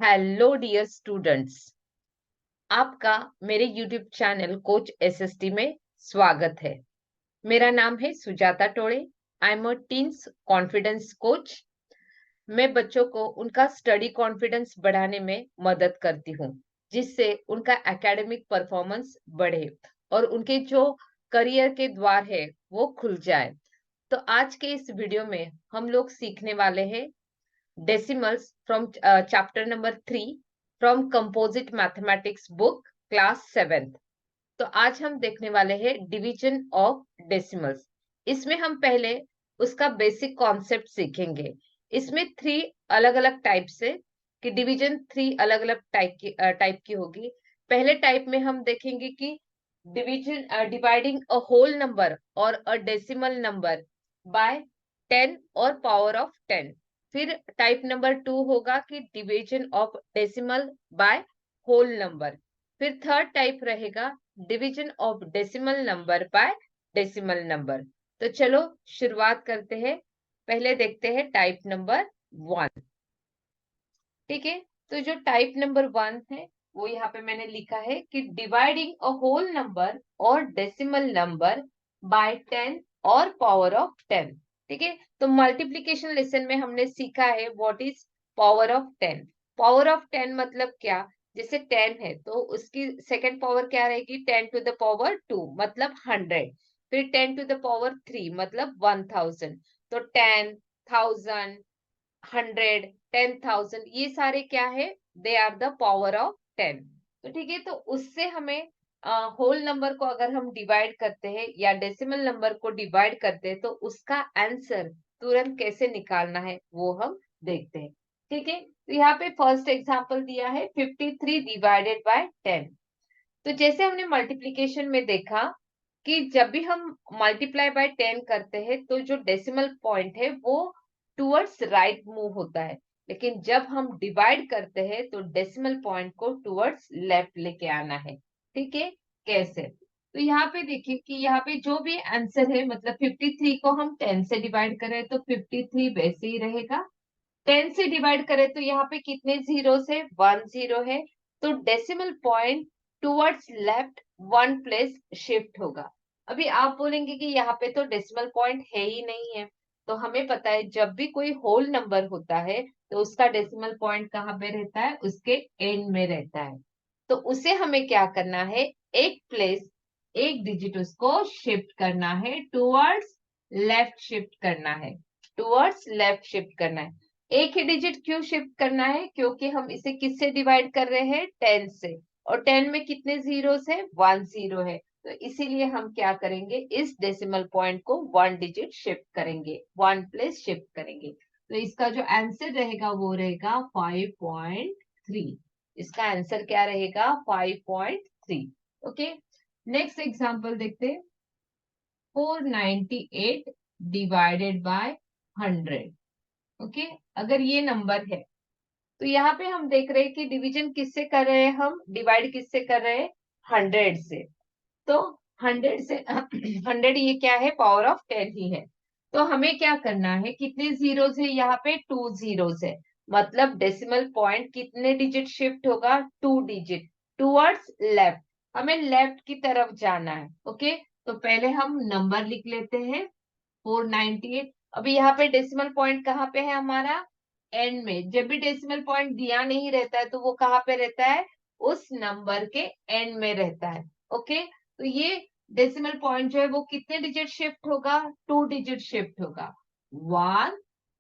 Hello dear students, आपका मेरे YouTube channel coach SST में स्वागत है। मेरा नाम है Sujata Tode. I am a teens confidence coach. मैं बच्चों को उनका स्टडी कॉन्फिडेंस बढ़ाने में मदद करती हूँ, जिससे उनका एकेडमिक परफॉर्मेंस बढ़े और उनके जो करियर के द्वार है वो खुल जाए। तो आज के इस वीडियो में हम लोग सीखने वाले हैं decimals from chapter number 3 from composite mathematics book class 7th। तो आज हम देखने वाले हैं डिवीजन ऑफ डेसिमल्स। इसमें हम पहले उसका बेसिक कॉन्सेप्ट सीखेंगे। इसमें थ्री अलग अलग टाइप से कि डिवीजन थ्री अलग अलग टाइप की होगी। पहले टाइप में हम देखेंगे कि division dividing a whole number और अ डेसिमल नंबर बाय 10 और पावर ऑफ 10। फिर टाइप नंबर 2 होगा कि division of decimal by whole number. फिर थर्ड टाइप रहेगा division of decimal number by decimal number. तो चलो शुरुआत करते हैं। पहले देखते हैं टाइप नंबर 1। ठीक है, तो जो टाइप नंबर 1 है वो यहाँ पे मैंने लिखा है कि डिवाइडिंग अ होल नंबर और डेसिमल नंबर बाय 10 और पावर ऑफ 10। ठीक है, तो मल्टीप्लीकेशन लेसन में हमने सीखा है what is power of 10। Power of 10 मतलब क्या? जैसे 10 है तो उसकी सेकंड पावर क्या रहेगी? 10 टू द पावर 2 मतलब 100। फिर 10 टू द पावर 3 मतलब 1000। तो 10, 1000, 100, 10,000, ये सारे क्या है? They are the power of 10। तो ठीक है, तो उससे हमें होल नंबर को अगर हम डिवाइड करते हैं या डेसिमल नंबर को डिवाइड करते हैं तो उसका आंसर तुरंत कैसे निकालना है वो हम देखते हैं। ठीक है, तो यहाँ पे फर्स्ट एग्जांपल दिया है 53 डिवाइडेड बाय 10। तो जैसे हमने मल्टीप्लीकेशन में देखा कि जब भी हम मल्टीप्लाई बाय 10 करते हैं तो जो डेसिमल पॉइंट है वो टुवर्ड्स राइट मूव होता है, लेकिन जब हम डिवाइड करते हैं तो डेसिमल पॉइंट को टुवर्ड्स लेफ्ट लेके आना है। ठीक है, कैसे? तो यहाँ पे देखिए कि यहाँ पे जो भी आंसर है, मतलब 53 को हम 10 से डिवाइड करें तो 53 वैसे ही रहेगा। 10 से डिवाइड करें तो यहाँ पे कितने जीरो है? 1 जीरो है। तो decimal point towards left 1 place shift होगा। अभी आप बोलेंगे कि यहाँ पे तो डेसिमल पॉइंट है ही नहीं है। तो हमें पता है जब भी कोई होल नंबर होता है तो उसका डेसिमल पॉइंट कहाँ पे रहता है? उसके एंड में रहता है। तो उसे हमें क्या करना है? एक प्लेस, एक डिजिट उसको शिफ्ट करना है, टुवर्ड्स लेफ्ट शिफ्ट करना है, टुवर्ड्स लेफ्ट शिफ्ट करना है। एक ही डिजिट क्यों शिफ्ट करना है? क्योंकि हम इसे किससे डिवाइड कर रहे हैं? 10 से। और 10 में कितने जीरोस है? 1 जीरो है। तो इसीलिए हम क्या करेंगे? इस डेसिमल पॉइंट को 1 डिजिट शिफ्ट करेंगे, 1 प्लेस शिफ्ट करेंगे। तो इसका जो आंसर रहेगा वो रहेगा 5.3। इसका आंसर क्या रहेगा? 5.3। ओके, नेक्स्ट एग्जांपल देखते हैं। 498 डिवाइडेड बाय 100। ओके, अगर ये नंबर है तो यहाँ पे हम देख रहे हैं कि डिवीजन किससे कर रहे हैं? हम डिवाइड किससे कर रहे हैं? 100 से। तो 100 से 100 ये क्या है? पावर ऑफ 10 ही है। तो हमें क्या करना है? कितने जीरोस है यहाँ पे? 2 जीरोस है। मतलब डेसिमल पॉइंट कितने डिजिट शिफ्ट होगा? 2 डिजिट टुवर्ड्स लेफ्ट। हमें लेफ्ट की तरफ जाना है। ओके, तो पहले हम नंबर लिख लेते हैं 498। अभी यहाँ पे डेसिमल पॉइंट कहाँ पे है हमारा? एंड में। जब भी डेसिमल पॉइंट दिया नहीं रहता है तो वो कहाँ पे रहता है? उस नंबर के एंड में रहता है। ओके, तो ये डेसिमल पॉइंट जो है वो कितने डिजिट शिफ्ट होगा? 2 डिजिट शिफ्ट होगा, 1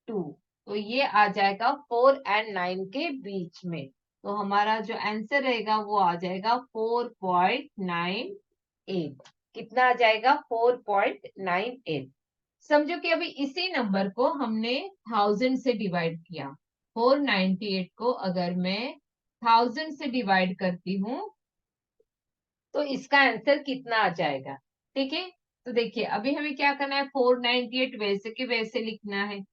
2। तो ये आ जाएगा 4 एंड 9 के बीच में। तो हमारा जो आंसर रहेगा वो आ जाएगा 4.98। कितना आ जाएगा? 4.98। समझो कि अभी इसी नंबर को हमने 1000 से डिवाइड किया। 498 को अगर मैं 1000 से डिवाइड करती हूँ तो इसका आंसर कितना आ जाएगा? ठीक है, तो देखिए अभी हमें क्या करना है? 498 वैसे के वैसे लिखना है।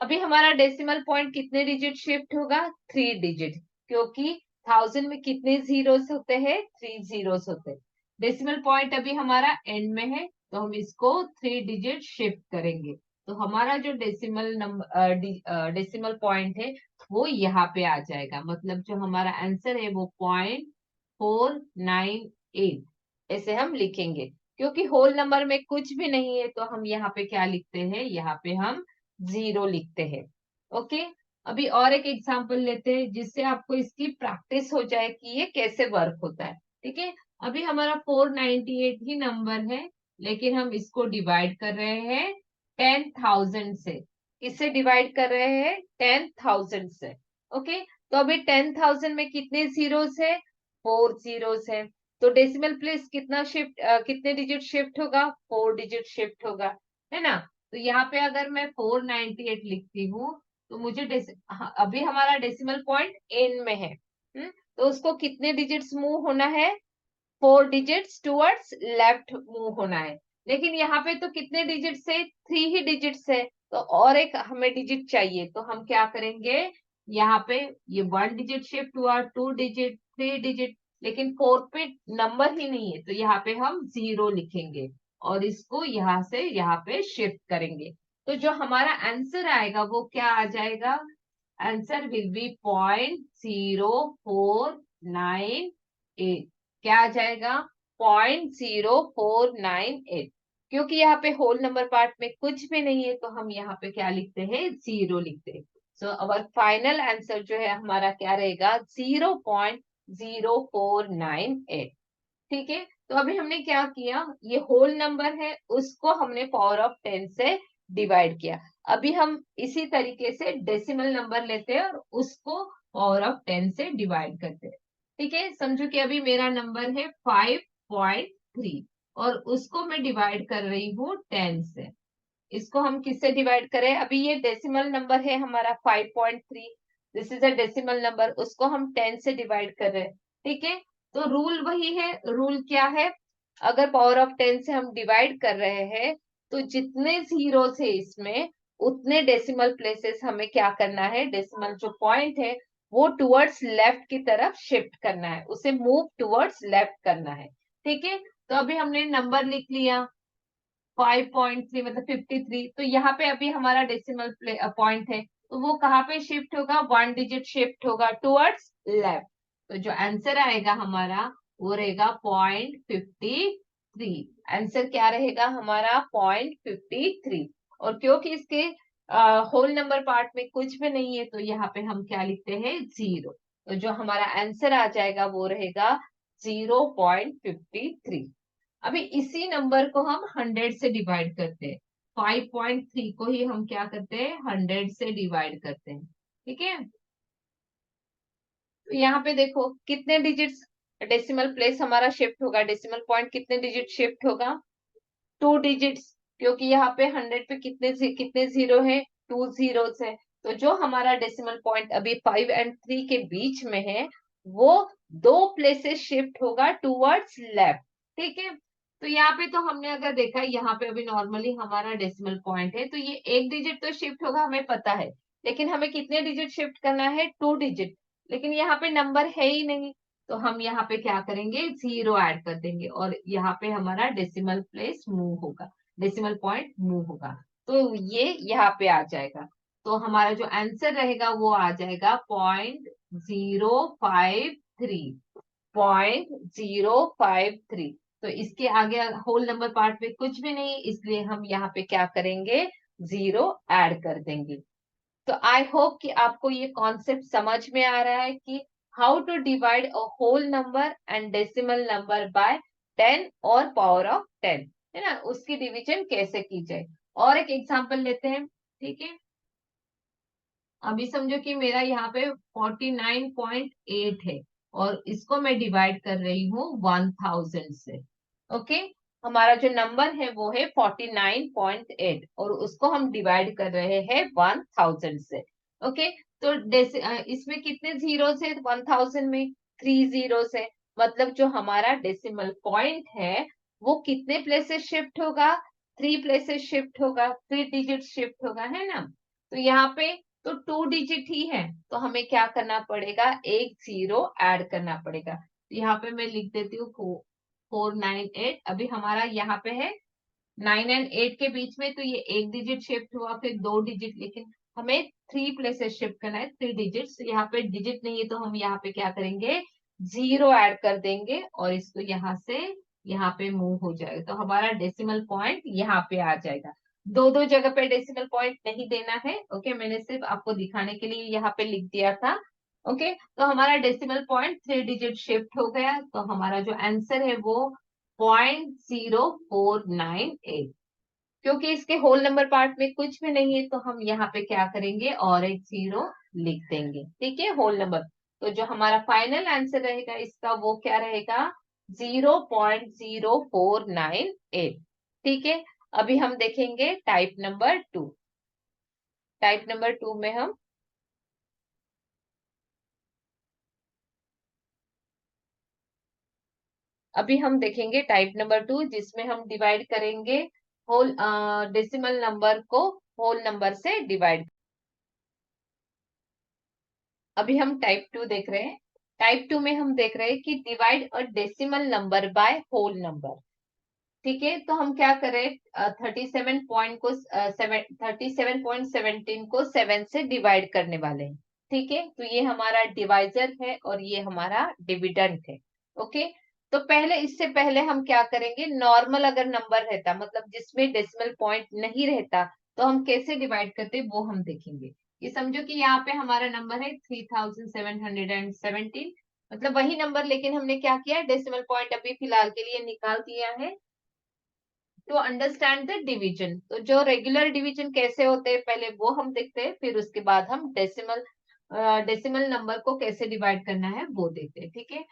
अभी हमारा डेसिमल पॉइंट कितने डिजिट शिफ्ट होगा? 3 डिजिट, क्योंकि 1000 में कितने जीरोस होते हैं? 3 जीरोस होते हैं। डेसिमल पॉइंट अभी हमारा एंड में है तो हम इसको 3 डिजिट शिफ्ट करेंगे। तो हमारा जो डेसिमल नंबर डेसिमल पॉइंट है वो यहाँ पे आ जाएगा। मतलब जो हमारा आंसर है वो 0.498 ऐसे हम लिखेंगे। क्योंकि होल नंबर में कुछ भी नहीं है तो हम यहाँ पे क्या लिखते हैं, यहाँ पे हम 0 लिखते हैं। ओके, अभी और एक एग्जांपल लेते हैं जिससे आपको इसकी प्रैक्टिस हो जाए कि ये कैसे वर्क होता है। ठीक है, अभी हमारा 498 ही नंबर है, लेकिन हम इसको डिवाइड कर रहे हैं 10,000 से। किससे डिवाइड कर रहे हैं? 10,000 से। ओके, तो अभी 10,000 में कितने जीरोस है? 4 जीरोस है। तो डेसिमल प्लेस कितना शिफ्ट, कितने डिजिट शिफ्ट होगा? 4 डिजिट शिफ्ट होगा, है ना। तो यहाँ पे अगर मैं 498 लिखती हूँ तो मुझे अभी हमारा डेसिमल पॉइंट एन में है। तो उसको कितने डिजिट्स मूव होना है? 4 डिजिट्स टुवर्ड्स लेफ्ट मूव होना है। लेकिन यहाँ पे तो कितने डिजिट्स है? 3 ही डिजिट्स है। तो और एक हमें डिजिट चाहिए, तो हम क्या करेंगे, यहाँ पे ये 1 डिजिट शिफ्ट हुआ, 2 डिजिट, 3 डिजिट, लेकिन 4 पे नंबर ही नहीं है, तो यहाँ पे हम 0 लिखेंगे और इसको यहाँ से यहाँ पे शिफ्ट करेंगे। तो जो हमारा आंसर आएगा वो क्या आ जाएगा? Answer will be 0.0498। क्या आ जाएगा? 0.0498। क्योंकि यहाँ पे होल नंबर पार्ट में कुछ भी नहीं है तो हम यहाँ पे क्या लिखते हैं? 0 लिखते हैं। सो अवर फाइनल आंसर जो है हमारा क्या रहेगा? 0.0498। ठीक है, तो अभी हमने क्या किया, ये होल नंबर है उसको हमने पावर ऑफ 10 से डिवाइड किया। अभी हम इसी तरीके से डेसिमल नंबर लेते हैं और उसको पावर ऑफ 10 से डिवाइड करते हैं। ठीक है, समझो कि अभी मेरा नंबर है 5.3 और उसको मैं डिवाइड कर रही हूँ 10 से। इसको हम किससे डिवाइड करें? अभी ये डेसिमल नंबर है हमारा 5.3, this is a decimal number, उसको हम 10 से डिवाइड कर रहे हैं। ठीक है, तो रूल वही है। रूल क्या है? अगर पावर ऑफ 10 से हम डिवाइड कर रहे हैं तो जितने जीरोस है इसमें उतने डेसिमल प्लेसेस हमें क्या करना है, डेसिमल जो पॉइंट है वो टुवर्ड्स लेफ्ट की तरफ शिफ्ट करना है, उसे मूव टुवर्ड्स लेफ्ट करना है। ठीक है, तो अभी हमने नंबर लिख लिया 5.3 मतलब 53। तो यहाँ पे अभी हमारा डेसिमल पॉइंट है तो वो कहाँ पे शिफ्ट होगा? 1 डिजिट शिफ्ट होगा टुवर्ड्स लेफ्ट। तो जो आंसर आएगा हमारा वो रहेगा 0.53। आंसर क्या रहेगा हमारा? 0.53। और क्योंकि इसके होल नंबर पार्ट में कुछ भी नहीं है तो यहाँ पे हम क्या लिखते हैं? 0। तो जो हमारा आंसर आ जाएगा वो रहेगा 0.53। अभी इसी नंबर को हम 100 से डिवाइड करते हैं। 5.3 को ही हम क्या करते हैं? 100 से डिवाइड करते हैं। ठीक है, तो यहाँ पे देखो कितने डिजिट्स डेसिमल प्लेस हमारा शिफ्ट होगा, डेसिमल पॉइंट कितने डिजिट शिफ्ट होगा? 2 डिजिट्स। क्योंकि यहाँ पे 100 पे कितने जीरो है? 2 जीरोस है। तो जो हमारा डेसिमल पॉइंट अभी 5 और 3 के बीच में है वो 2 प्लेसेस शिफ्ट होगा टूवर्ड्स लेफ्ट। ठीक है, तो यहाँ पे तो हमने अगर देखा यहाँ पे अभी नॉर्मली हमारा डेसिमल पॉइंट है तो ये 1 डिजिट तो शिफ्ट होगा हमें पता है, लेकिन हमें कितने डिजिट शिफ्ट करना है? 2 डिजिट। लेकिन यहाँ पे नंबर है ही नहीं तो हम यहाँ पे क्या करेंगे? 0 ऐड कर देंगे और यहाँ पे हमारा डेसिमल प्लेस मूव होगा, डेसिमल पॉइंट मूव होगा। तो ये यहाँ पे आ जाएगा। तो हमारा जो आंसर रहेगा वो आ जाएगा 0.053। 0.053। तो इसके आगे होल नंबर पार्ट में कुछ भी नहीं इसलिए हम यहाँ पे क्या करेंगे? 0 ऐड कर देंगे। तो आई होप कि आपको ये कॉन्सेप्ट समझ में आ रहा है कि how to divide a whole number and decimal number by 10 और पावर ऑफ 10, है ना, उसकी डिवीजन कैसे की जाए। और एक एग्जांपल लेते हैं। ठीक है, अभी समझो कि मेरा यहाँ पे 49.8 है और इसको मैं डिवाइड कर रही हूँ 1000 से। ओके, हमारा जो नंबर है वो है 49.8 और उसको हम डिवाइड कर रहे हैं 1000 से। ओके, तो इसमें कितने जीरोस है? 1000 में 3 जीरोस है। मतलब जो हमारा डेसिमल पॉइंट है वो कितने प्लेसेस शिफ्ट होगा? 3 प्लेसेस शिफ्ट होगा, 3 डिजिट शिफ्ट होगा, है ना। तो यहाँ पे तो 2 डिजिट ही है तो हमें क्या करना पड़ेगा? एक 0 ऐड करना पड़ेगा। तो यहाँ पे मैं लिख देती हूँ 498। अभी हमारा यहाँ पे है 9 एंड 8 के बीच में, तो ये एक डिजिट शिफ्ट हुआ, फिर 2 डिजिट, लेकिन हमें 3 प्लेसेस शिफ्ट करना है, 3 डिजिट्स। यहाँ पे डिजिट नहीं है तो हम यहाँ पे क्या करेंगे, 0 ऐड कर देंगे और इसको यहाँ से यहाँ पे मूव हो जाएगा, तो हमारा डेसिमल पॉइंट यहाँ पे आ जाएगा। दो दो जगह पे डेसिमल पॉइंट नहीं देना है। ओके, मैंने सिर्फ आपको दिखाने के लिए यहाँ पे लिख दिया था। ओके, तो हमारा डेसिमल पॉइंट 3 डिजिट शिफ्ट हो गया, तो हमारा जो आंसर है वो 0.0498। क्योंकि इसके होल नंबर पार्ट में कुछ भी नहीं है तो हम यहाँ पे क्या करेंगे, और एक 0 लिख देंगे। ठीक है, होल नंबर। तो जो हमारा फाइनल आंसर रहेगा इसका वो क्या रहेगा, 0.0498। ठीक है, अभी हम देखेंगे टाइप नंबर 2। टाइप नंबर 2 में हम देखेंगे टाइप नंबर 2, जिसमें हम डिवाइड करेंगे होल डेसिमल नंबर को होल नंबर से डिवाइड। अभी हम टाइप 2 देख रहे हैं। टाइप 2 में हम देख रहे हैं कि divide a decimal number by whole number. ठीक है, तो हम क्या करें, 37.17 को 7 से डिवाइड करने वाले हैं। ठीक है, तो ये हमारा डिवाइजर है और ये हमारा डिविडेंड है। ओके, तो पहले, इससे पहले हम क्या करेंगे, नॉर्मल अगर नंबर रहता, मतलब जिसमें डेसिमल पॉइंट नहीं रहता, तो हम कैसे डिवाइड करते वो हम देखेंगे। ये समझो कि यहाँ पे हमारा नंबर है 3717, मतलब वही नंबर, लेकिन हमने क्या किया, डेसिमल पॉइंट अभी फिलहाल के लिए निकाल दिया है टू अंडरस्टैंड द डिवीजन। तो जो रेगुलर डिवीजन कैसे होते हैं पहले वो हम देखते हैं, फिर उसके बाद हम डेसिमल नंबर को कैसे डिवाइड करना है वो देखते हैं। ठीक है,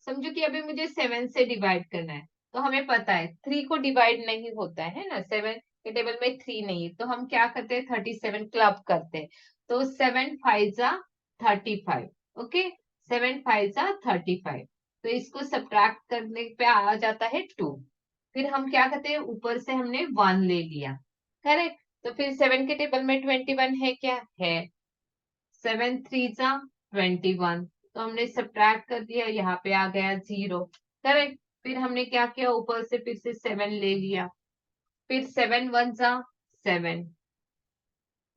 समझो कि अभी मुझे 7 से डिवाइड करना है, तो हमें पता है 3 को डिवाइड नहीं होता है ना, 7 के टेबल में 3 नहीं है, तो हम क्या करते हैं, 37 क्लब करते हैं। तो 7 5 जा 35। ओके, 7 5 जा 35, तो इसको सब्ट्रैक्ट करने पे आ जाता है 2। फिर हम क्या करते हैं, ऊपर से हमने 1 ले लिया, करेक्ट। तो फिर 7 के टेबल में 21 है, क्या है, 7 3 जा 21, तो हमने सब्ट्रैक्ट कर दिया, यहाँ पे आ गया 0, करेक्ट। फिर हमने क्या किया, ऊपर से फिर से 7 ले लिया, फिर 7 1 जा 7,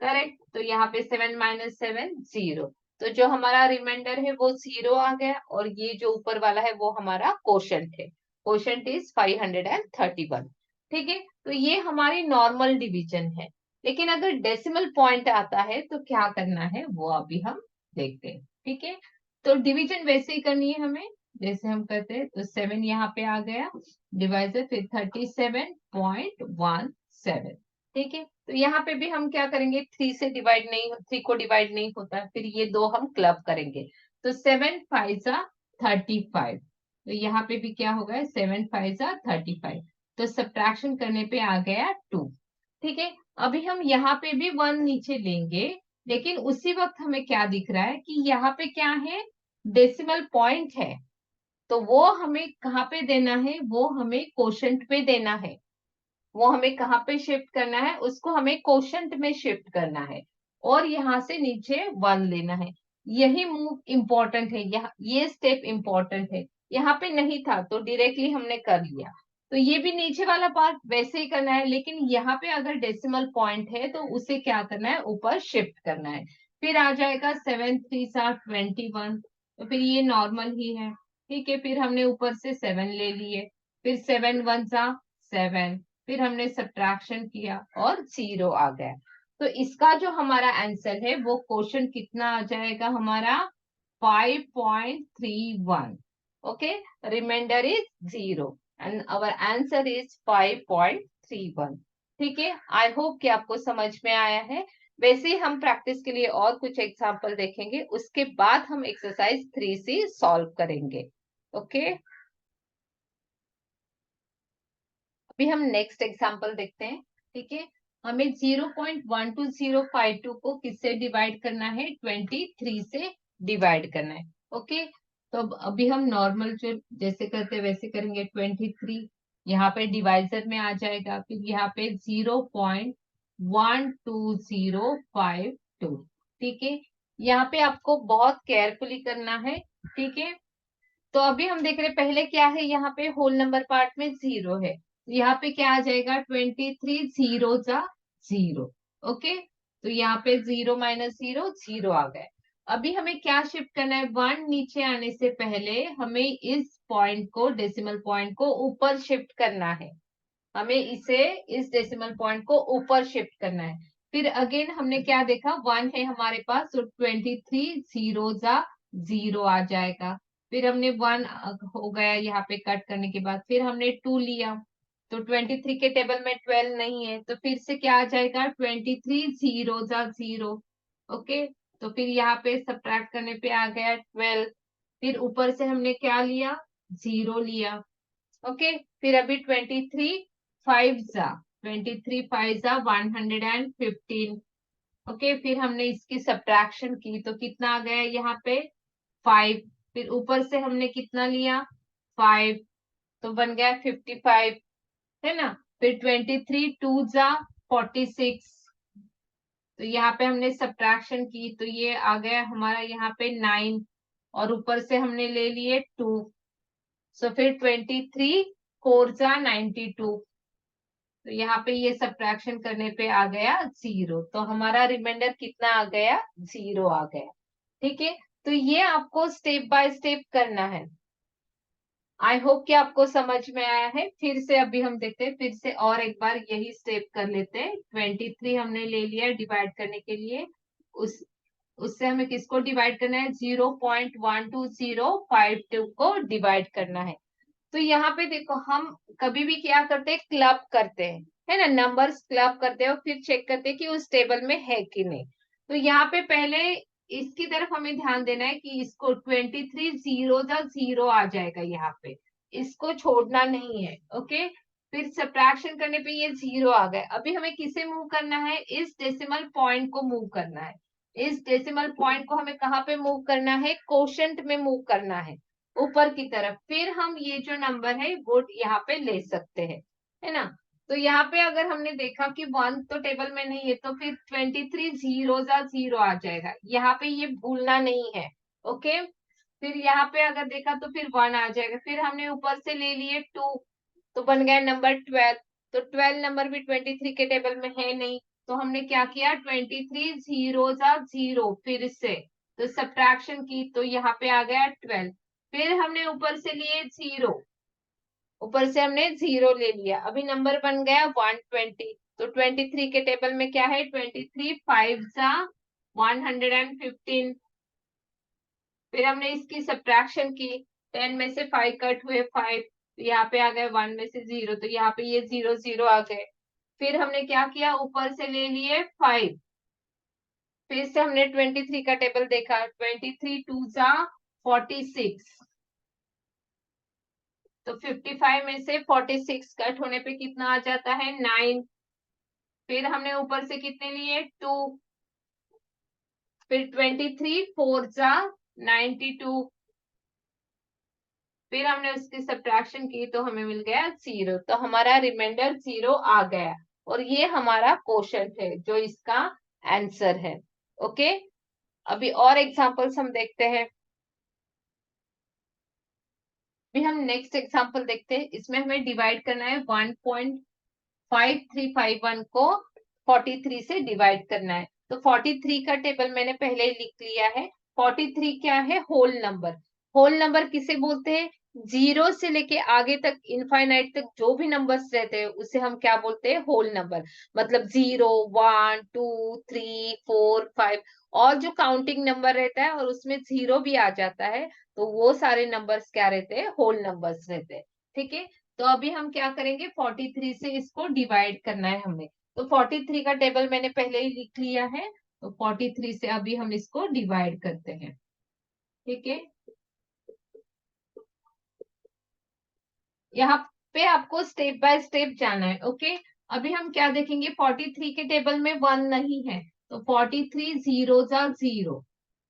करेक्ट। तो यहाँ पे 7 माइनस 7 0, तो जो हमारा रिमाइंडर है वो 0 आ गया, और ये जो ऊपर वाला है वो हमारा कोशेंट है। Quotient is 531। ठीक है, तो ये हमारी नॉर्मल डिवीजन है। लेकिन अगर डेसिमल पॉइंट आता है तो क्या करना है वो अभी हम देखते हैं। ठीक है, तो डिवीजन वैसे ही करनी है हमें जैसे हम करते हैं। तो 7 यहाँ पे आ गया डिवाइजर, फिर 37.17। ठीक है, तो यहाँ पे भी हम क्या करेंगे, 3 को डिवाइड नहीं होता, फिर ये दो हम क्लब करेंगे, तो 7 5 जा 35। तो यहाँ पे भी क्या होगा, 7 5 जा 35, तो सब्ट्रैक्शन करने पे आ गया 2। ठीक है, अभी हम यहाँ पे भी 1 नीचे लेंगे, लेकिन उसी वक्त हमें क्या दिख रहा है कि यहाँ पे क्या है, डेसिमल पॉइंट है, तो वो हमें कहाँ पे देना है, वो हमें कोशेंट पे देना है। वो हमें कहाँ पे शिफ्ट करना है, उसको हमें कोशेंट में शिफ्ट करना है, और यहाँ से नीचे 1 लेना है। यही मूव इंपॉर्टेंट है, यहाँ ये स्टेप इंपॉर्टेंट है। यहाँ पे नहीं था तो डायरेक्टली हमने कर लिया, तो ये भी नीचे वाला पार्ट वैसे ही करना है, लेकिन यहाँ पे अगर डेसिमल पॉइंट है तो उसे क्या करना है, ऊपर शिफ्ट करना है। फिर आ जाएगा 7 3 21, तो फिर ये नॉर्मल ही है। ठीक है, फिर हमने ऊपर से 7 ले लिए, फिर 7 1 जा 7, फिर हमने सब्ट्रैक्शन किया और 0 आ गया। तो इसका जो हमारा आंसर है वो क्वेश्चन कितना आ जाएगा हमारा, 5.31। Okay, remainder is 0 and our answer is 5.31। ठीक है, आई होप कि आपको समझ में आया है। वैसे ही हम प्रैक्टिस के लिए और कुछ एग्जाम्पल देखेंगे, उसके बाद हम एक्सरसाइज 3C सॉल्व करेंगे। ओके, अभी हम नेक्स्ट एग्जांपल देखते हैं। ठीक है, हमें 0.12052 को किससे डिवाइड करना है, 23 से डिवाइड करना है। ओके, तो अभी हम नॉर्मल जो जैसे करते हैं वैसे करेंगे। 23 यहाँ पे डिवाइजर में आ जाएगा, फिर यहाँ पे 0.12052। ठीक है, यहाँ पे आपको बहुत केयरफुली करना है। ठीक है, तो अभी हम देख रहे हैं पहले क्या है, यहाँ पे होल नंबर पार्ट में 0 है, यहाँ पे क्या आ जाएगा, 23 जीरो जा जीरो। ओके, तो यहाँ पे 0 माइनस 0 0 आ गए। अभी हमें क्या शिफ्ट करना है, 1 नीचे आने से पहले हमें इस पॉइंट को, डेसिमल पॉइंट को ऊपर शिफ्ट करना है। हमें इसे, इस डेसिमल पॉइंट को ऊपर शिफ्ट करना है। फिर अगेन हमने क्या देखा, 1 है हमारे पास, तो 23 जीरो जा जीरो आ जाएगा। फिर हमने 1 हो गया यहाँ पे कट करने के बाद, फिर हमने 2 लिया, तो 23 के टेबल में 12 नहीं है, तो फिर से क्या आ जाएगा, 23 जीरो जा जीरो। ओके, तो फिर यहाँ पे सब्ट्रैक्ट करने पे आ गया 12। फिर ऊपर से हमने क्या लिया, जीरो लिया। ओके, फिर अभी 23 फाइव जा, 23 फाइव जा 115। ओके, फिर हमने इसकी सब्ट्रैक्शन की तो कितना आ गया यहाँ पे, 5। फिर ऊपर से हमने कितना लिया, 5, तो बन गया 55, है ना। फिर 23 टू जा 46, तो यहाँ पे हमने सब्ट्रैक्शन की तो ये आ गया हमारा यहाँ पे 9, और ऊपर से हमने ले लिए 2। सो फिर 23 फोर जा 92, तो यहाँ पे ये सब्ट्रैक्शन करने पे आ गया 0, तो हमारा रिमाइंडर कितना आ गया, 0 आ गया। ठीक है, तो ये आपको स्टेप बाय स्टेप करना है। आई होप कि आपको समझ में आया है। फिर से अभी हम देखते हैं, फिर से और एक बार यही स्टेप कर लेते हैं। 23 हमने ले लिया डिवाइड करने के लिए, उस उससे हमें किसको डिवाइड करना है, 0.12052 को डिवाइड करना है। तो यहाँ पे देखो, हम कभी भी क्या करते हैं, क्लब करते हैं, है ना, नंबर्स क्लब करते हैं और फिर चेक करते हैं कि उस टेबल में है कि नहीं। तो यहाँ पे पहले इसकी तरफ हमें ध्यान देना है कि इसको 23 जीरो जा जीरो आ जाएगा यहाँ पे, इसको छोड़ना नहीं है। ओके, फिर सब्ट्रैक्शन करने पे ये 0 आ गए। अभी हमें किसे मूव करना है, इस डेसिमल पॉइंट को मूव करना है। इस डेसिमल पॉइंट को हमें कहाँ पे मूव करना है, कोशेंट में मूव करना है, ऊपर की तरफ। फिर हम ये जो नंबर है वो यहाँ पे ले सकते हैं, है ना। तो यहाँ पे अगर हमने देखा कि 1 तो टेबल में नहीं है, तो फिर 23 जीरो जा जीरो आ जाएगा, यहाँ पे ये भूलना नहीं है। ओके, फिर यहाँ पे अगर देखा तो फिर 1 आ जाएगा। फिर हमने ऊपर से ले लिए 2, तो बन गया नंबर 12। तो 12 नंबर भी 23 के टेबल में है नहीं, तो हमने क्या किया, 23 जीरो जा जीरो फिर से, तो सब्ट्रैक्शन की तो यहाँ पे आ गया 12। फिर हमने ऊपर से लिए 0, ऊपर से हमने 0 ले लिया, अभी नंबर बन गया 120। तो 23 के टेबल में क्या है, 23 फाइव जा 115। फिर हमने इसकी सब्ट्रैक्शन की, 10 में से 5 कट हुए 5, तो यहाँ पे आ गए 1 में से 0, तो यहाँ पे ये 0 0 आ गए। फिर हमने क्या किया, ऊपर से ले लिए 5। फिर से हमने 23 का टेबल देखा, 23 टू जा 46, तो 55 में से 46 कट होने पे कितना आ जाता है, 9। फिर हमने ऊपर से कितने लिए, 2। फिर 23 फोर जा 92, फिर हमने उसकी सब्ट्रैक्शन की तो हमें मिल गया 0, तो हमारा रिमाइंडर 0 आ गया, और ये हमारा क्वेश्चन है जो इसका आंसर है। ओके, अभी और एग्जांपल्स हम देखते हैं। अभी हम नेक्स्ट एग्जांपल देखते हैं, इसमें हमें डिवाइड करना है 1.5351 को 43 से डिवाइड करना है। तो 43 का टेबल मैंने पहले ही लिख लिया है। 43 क्या है, होल नंबर। होल नंबर किसे बोलते हैं, जीरो से लेके आगे तक इनफाइनाइट तक जो भी नंबर्स रहते हैं उसे हम क्या बोलते हैं, होल नंबर। मतलब 0 1 2 3 4 5, और जो काउंटिंग नंबर रहता है और उसमें 0 भी आ जाता है, तो वो सारे नंबर्स क्या रहते हैं, होल नंबर्स रहते हैं। ठीक है, तो अभी हम क्या करेंगे, 43 से इसको डिवाइड करना है हमें। तो 43 का टेबल मैंने पहले ही लिख लिया है, तो 43 से अभी हम इसको डिवाइड करते हैं। ठीक है, यहाँ पे आपको स्टेप बाय स्टेप जाना है। ओके, अभी हम क्या देखेंगे, 43 के टेबल में 1 नहीं है, तो 43 जीरो जा जीरो।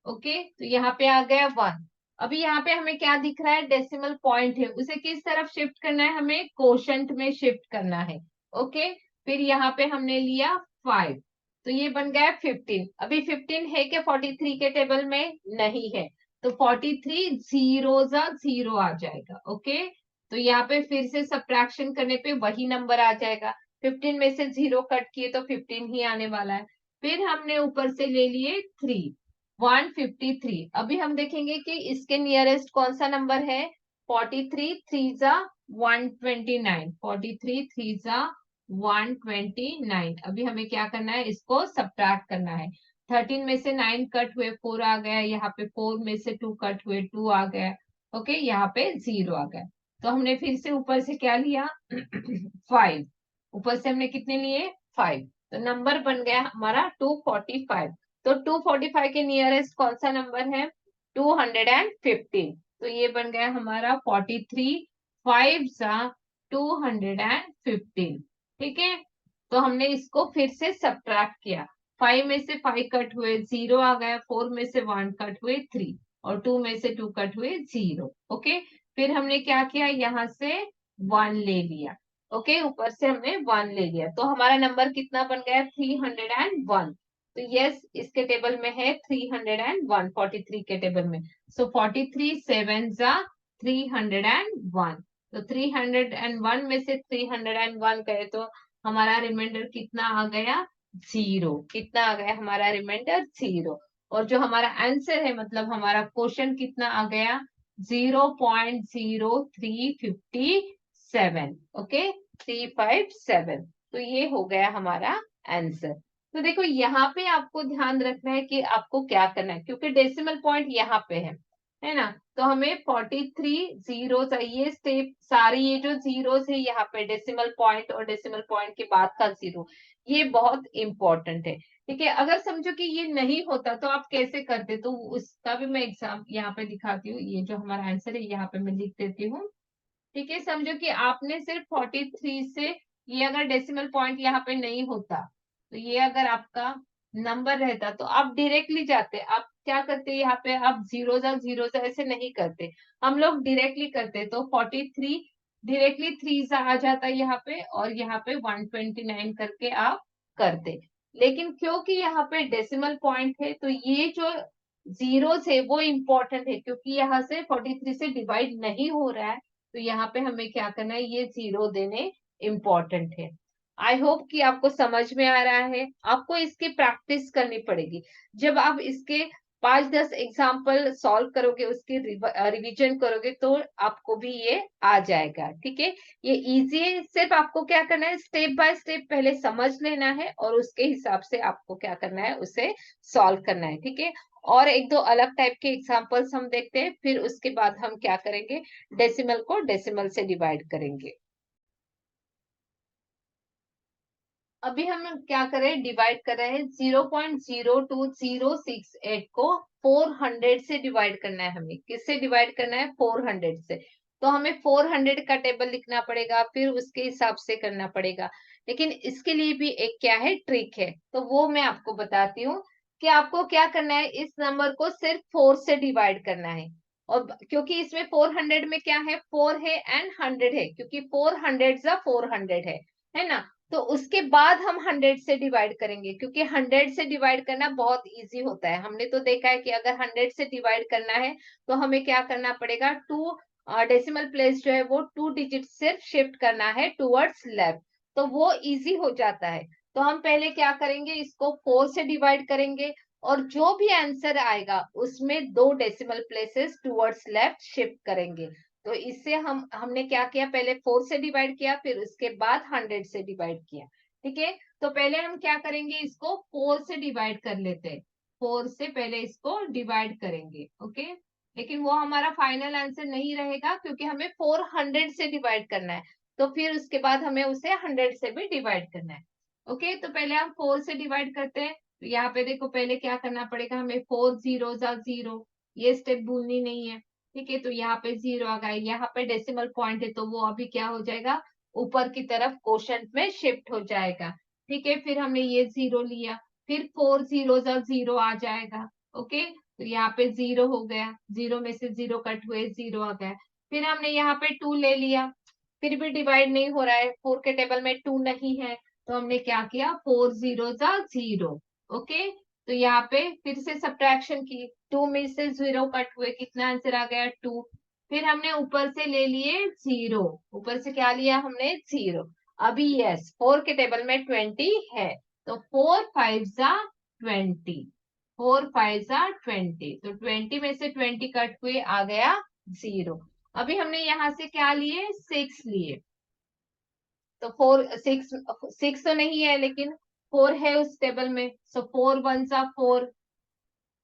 ओके, तो यहाँ पे आ गया 1। अभी यहाँ पे हमें क्या दिख रहा है, डेसिमल पॉइंट है, उसे किस तरफ शिफ्ट करना है, हमें कोशेंट में शिफ्ट करना है। ओके, फिर यहाँ पे हमने लिया 5, तो ये बन गया 15। अभी 15 है क्या 43 के टेबल में, नहीं है, तो 43 जीरो जा जीरो आ जाएगा। ओके, तो यहाँ पे फिर से सब्ट्रैक्शन करने पे वही नंबर आ जाएगा। 15 में से 0 कट किए तो 15 ही आने वाला है। फिर हमने ऊपर से ले लिए 3, 153। अभी हम देखेंगे कि इसके नियरेस्ट कौन सा नंबर है। 43 3 जा 129, 43 3 जा 129। अभी हमें क्या करना है, इसको सब्ट्रैक्ट करना है। 13 में से 9 कट हुए 4 आ गया, यहाँ पे 4 में से 2 कट हुए 2 आ गया। ओके, यहाँ पे 0 आ गया। तो हमने फिर से ऊपर से क्या लिया 5। ऊपर से हमने कितने लिए 5, तो नंबर बन गया हमारा 245। तो 245 के नियरेस्ट कौन सा नंबर है 215। तो ये बन गया हमारा 43, 5 सा 215। ठीक है, तो हमने इसको फिर से सब्ट्रैक्ट किया। 5 में से 5 कट हुए 0 आ गया, 4 में से 1 कट हुए 3, और 2 में से 2 कट हुए 0। ओके, फिर हमने क्या किया, यहाँ से 1 ले लिया। ओके, ऊपर से हमने 1 ले लिया, तो हमारा नंबर कितना बन गया 301। तो यस, इसके टेबल में है 301, 43 के टेबल में। सो 43 7 जा 301। तो 301 में से 301 गए तो हमारा रिमाइंडर कितना आ गया 0। कितना आ गया हमारा रिमाइंडर 0। और जो हमारा आंसर है, मतलब हमारा क्वेश्चन कितना आ गया 0.0357। ओके, 357। तो ये हो गया हमारा आंसर। तो देखो यहाँ पे आपको ध्यान रखना है कि आपको क्या करना है, क्योंकि डेसिमल पॉइंट यहाँ पे है ना। तो हमें 43 जीरो चाहिए स्टेप, सारी ये जो जीरोस है यहाँ पे डेसिमल पॉइंट और डेसिमल पॉइंट के बाद का जीरो, ये बहुत इंपॉर्टेंट है। ठीक है, अगर समझो कि ये नहीं होता तो आप कैसे करते, तो उसका भी मैं एग्जाम यहाँ पे दिखाती हूँ। ये जो हमारा आंसर है यहाँ पे मैं लिख देती हूँ। ठीक है, समझो कि आपने सिर्फ 43 से, ये अगर डेसिमल पॉइंट यहाँ पे नहीं होता, तो ये अगर आपका नंबर रहता तो आप डायरेक्टली जाते। आप क्या करते, यहाँ पे आप जीरो जा ऐसे नहीं करते, हम लोग डायरेक्टली करते। तो 43 डायरेक्टली 3 जा आ जाता यहाँ पे, और यहाँ पे 129 करके आप करते। लेकिन क्योंकि यहाँ पे डेसिमल पॉइंट है, तो ये जो जीरो है वो इम्पोर्टेंट है, क्योंकि यहाँ से 43 से डिवाइड नहीं हो रहा है। तो यहाँ पे हमें क्या करना है, ये जीरो देने इम्पोर्टेंट है। आई होप कि आपको समझ में आ रहा है। आपको इसकी प्रैक्टिस करनी पड़ेगी। जब आप इसके 5-10 एग्जाम्पल सॉल्व करोगे, उसकी रिवीजन करोगे, तो आपको भी ये आ जाएगा। ठीक है, ये इजी है। सिर्फ आपको क्या करना है, स्टेप बाय स्टेप पहले समझ लेना है, और उसके हिसाब से आपको क्या करना है, उसे सॉल्व करना है। ठीक है, और एक दो अलग टाइप के एग्जाम्पल्स हम देखते हैं, फिर उसके बाद हम क्या करेंगे, डेसिमल को डेसिमल से डिवाइड करेंगे। अभी हम क्या करें, डिवाइड कर रहे हैं 0.02068 को 400 से डिवाइड करना है। हमें किससे डिवाइड करना है, 400 से। तो हमें 400 का टेबल लिखना पड़ेगा, फिर उसके हिसाब से करना पड़ेगा। लेकिन इसके लिए भी एक क्या है, ट्रिक है, तो वो मैं आपको बताती हूँ कि आपको क्या करना है, इस नंबर को सिर्फ 4 से डिवाइड करना है। और क्योंकि इसमें 400 में क्या है, 4 है एंड 100 है, क्योंकि 400 है ना। तो उसके बाद हम 100 से डिवाइड करेंगे, क्योंकि 100 से डिवाइड करना बहुत इजी होता है। हमने तो देखा है कि अगर 100 से डिवाइड करना है तो हमें क्या करना पड़ेगा, टू डेसिमल प्लेस जो है वो 2 डिजिट सिर्फ शिफ्ट करना है टूवर्ड्स लेफ्ट, तो वो इजी हो जाता है। तो हम पहले क्या करेंगे, इसको 4 से डिवाइड करेंगे, और जो भी आंसर आएगा उसमें 2 decimal places towards left shift करेंगे। तो इससे हमने क्या किया, पहले 4 से डिवाइड किया, फिर उसके बाद 100 से डिवाइड किया। ठीक है, तो पहले हम क्या करेंगे, इसको 4 से डिवाइड कर लेते हैं। 4 से पहले इसको डिवाइड करेंगे। ओके, लेकिन वो हमारा फाइनल आंसर नहीं रहेगा, क्योंकि हमें 400 से डिवाइड करना है, तो फिर उसके बाद हमें उसे 100 से भी डिवाइड करना है। ओके, तो पहले हम 4 से डिवाइड करते हैं। तो यहाँ पे देखो, पहले क्या करना पड़ेगा हमें, 4 जीरो जा 0, ये स्टेप भूलनी नहीं है। ठीक है, तो यहाँ पे 0 आ गया, यहाँ पे डेसिमल पॉइंट है, तो वो अभी क्या हो जाएगा, ऊपर की तरफ क्वोशंट में शिफ्ट हो जाएगा। ठीक है, फिर हमने ये 0 लिया, फिर 4 जीरो जा 0 आ जाएगा। ओके, तो यहाँ पे 0 हो गया, 0 में से 0 कट हुए 0 आ गया। फिर हमने यहाँ पे 2 ले लिया, फिर भी डिवाइड नहीं हो रहा है, 4 के टेबल में 2 नहीं है, तो हमने क्या किया, 4 जीरो जा 0। ओके, तो यहाँ पे फिर से सब्ट्रैक्शन की, 2 में से 0 कट हुए, कितना आंसर आ गया 2। फिर हमने ऊपर से ले लिए 0, ऊपर से क्या लिया हमने 0। अभी यस 4 के टेबल में 20 है, तो 4 5 जा 20, 4 5 जा 20, तो 20 में से 20 कट हुए आ गया 0। अभी हमने यहाँ से क्या लिए 6 लिए, तो 4 6 6 तो नहीं है लेकिन 4 है उस टेबल में, सो 4 1 जा 4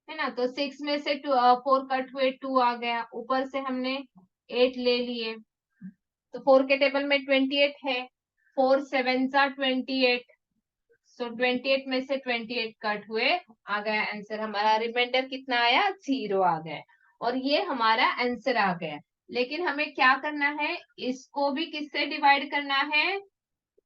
है ना, तो 6 में से 4 कट हुए 2 आ गया, ऊपर से हमने 8 ले लिए, तो 4 के टेबल में 28 है, 4 7 जा 28, सो 28 में से 28 कट हुए आ गया आंसर हमारा, रिमाइंडर कितना आया 0 आ गया, और ये हमारा आंसर आ गया। लेकिन हमें क्या करना है, इसको भी किससे डिवाइड करना है,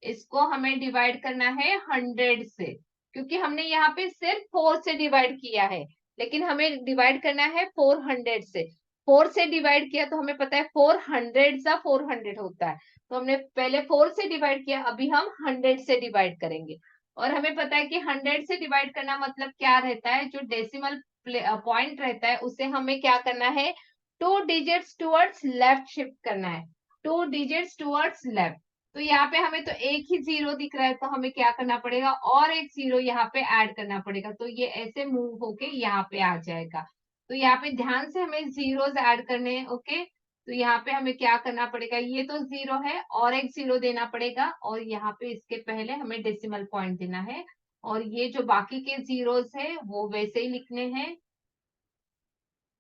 इसको हमें डिवाइड करना है 100 से, क्योंकि हमने यहाँ पे सिर्फ 4 से डिवाइड किया है, लेकिन हमें डिवाइड करना है 400 से। 4 से डिवाइड किया तो हमें पता है 400 सा 400 होता है, तो हमने पहले 4 से डिवाइड किया, अभी हम 100 से डिवाइड करेंगे। और हमें पता है कि 100 से डिवाइड करना मतलब क्या रहता है, जो डेसिमल पॉइंट रहता है उसे हमें क्या करना है, 2 डिजिट्स टुवर्ड्स लेफ्ट शिफ्ट करना है, 2 डिजिट्स टुवर्ड्स लेफ्ट। तो यहाँ पे हमें तो एक ही 0 दिख रहा है, तो हमें क्या करना पड़ेगा, और एक 0 यहाँ पे ऐड करना पड़ेगा, तो ये ऐसे मूव होके यहाँ पे आ जाएगा। तो यहाँ पे ध्यान से हमें जीरोस ऐड करने हैं, ओके। तो यहाँ पे हमें क्या करना पड़ेगा, ये तो 0 है और एक 0 देना पड़ेगा, और यहाँ पे इसके पहले हमें डेसिमल पॉइंट देना है, और ये जो बाकी के जीरोस है वो वैसे ही लिखने हैं,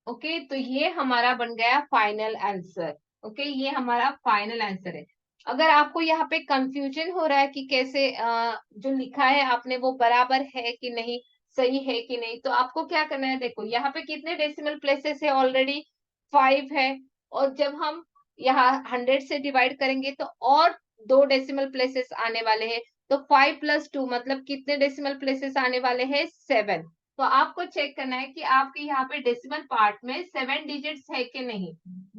ओके। तो ये हमारा बन गया फाइनल आंसर, ओके, ये हमारा फाइनल आंसर है। अगर आपको यहाँ पे कंफ्यूजन हो रहा है कि कैसे जो लिखा है आपने वो बराबर है कि नहीं, सही है कि नहीं, तो आपको क्या करना है, देखो यहाँ पे कितने डेसिमल प्लेसेस है, ऑलरेडी 5 है, और जब हम यहाँ 100 से डिवाइड करेंगे तो और 2 डेसिमल प्लेसेस आने वाले हैं, तो 5 + 2 मतलब कितने डेसिमल प्लेसेस आने वाले हैं, 7। तो आपको चेक करना है कि आपके यहाँ पे डेसिमल पार्ट में 7 डिजिट्स है कि नहीं,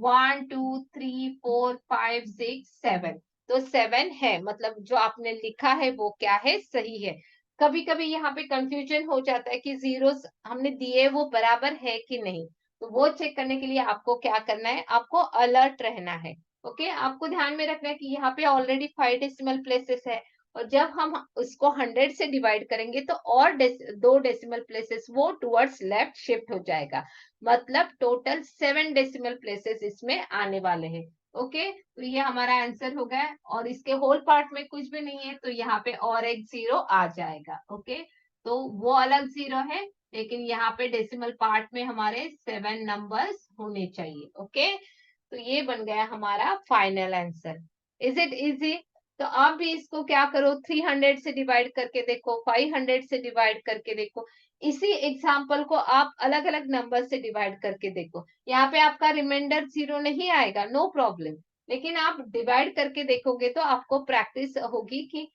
1 2 3 4 5 6 7, तो 7 है, मतलब जो आपने लिखा है वो क्या है, सही है। कभी कभी यहाँ पे कंफ्यूजन हो जाता है कि जीरोस हमने दिए वो बराबर है कि नहीं, तो वो चेक करने के लिए आपको क्या करना है, आपको अलर्ट रहना है, ओके। आपको ध्यान में रखना है कि यहाँ पे ऑलरेडी 5 डेसिमल प्लेसेस है, और जब हम उसको 100 से डिवाइड करेंगे तो और 2 डेसिमल प्लेसेस वो टुवर्ड्स लेफ्ट शिफ्ट हो जाएगा, मतलब टोटल 7 डेसिमल प्लेसेस इसमें आने वाले हैं, ओके। तो ये हमारा आंसर हो गया, और इसके होल पार्ट में कुछ भी नहीं है, तो यहाँ पे और एक 0 आ जाएगा, ओके। तो वो अलग 0 है, लेकिन यहाँ पे डेसिमल पार्ट में हमारे 7 नंबर्स होने चाहिए, ओके। तो ये बन गया हमारा final answer. Is it easy? तो आप भी इसको क्या करो, 300 से डिवाइड करके देखो, 500 से डिवाइड करके देखो, इसी एग्जाम्पल को आप अलग अलग नंबर से डिवाइड करके देखो। यहाँ पे आपका रिमाइंडर 0 नहीं आएगा, नो प्रॉब्लम, लेकिन आप डिवाइड करके देखोगे तो आपको प्रैक्टिस होगी कि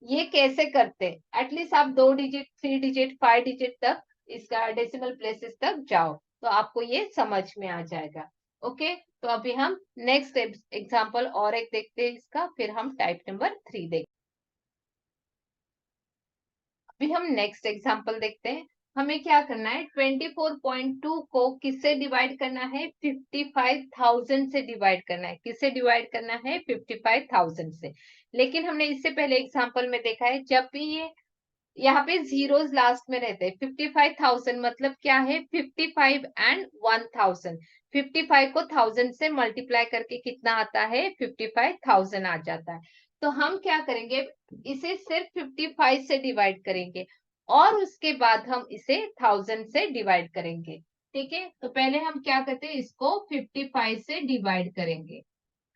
ये कैसे करते, एटलीस्ट आप 2 डिजिट 3 डिजिट 5 डिजिट तक इसका डेसिमल प्लेसेस तक जाओ, तो आपको ये समझ में आ जाएगा, ओके। तो अभी हम नेक्स्ट एग्जांपल और एक देखते हैं इसका, फिर हम टाइप नंबर 3 देखते हैं। अभी हम नेक्स्ट एग्जांपल देखते हैं। हमें क्या करना है, 24.2 को किससे डिवाइड करना है, 55,000 से डिवाइड करना है। किससे डिवाइड करना है, 55,000 से। लेकिन हमने इससे पहले एग्जांपल में देखा है, जब भी ये यहाँ पे जीरोस लास्ट में रहते हैं, 55,000 मतलब क्या है, 55 एंड 1000, 55 को 1000 से मल्टीप्लाई करके कितना आता है, 55,000 आ जाता है। तो हम क्या करेंगे, इसे सिर्फ 55 से डिवाइड करेंगे, और उसके बाद हम इसे 1000 से डिवाइड करेंगे, ठीक है। तो पहले हम क्या करते हैं, इसको 55 से डिवाइड करेंगे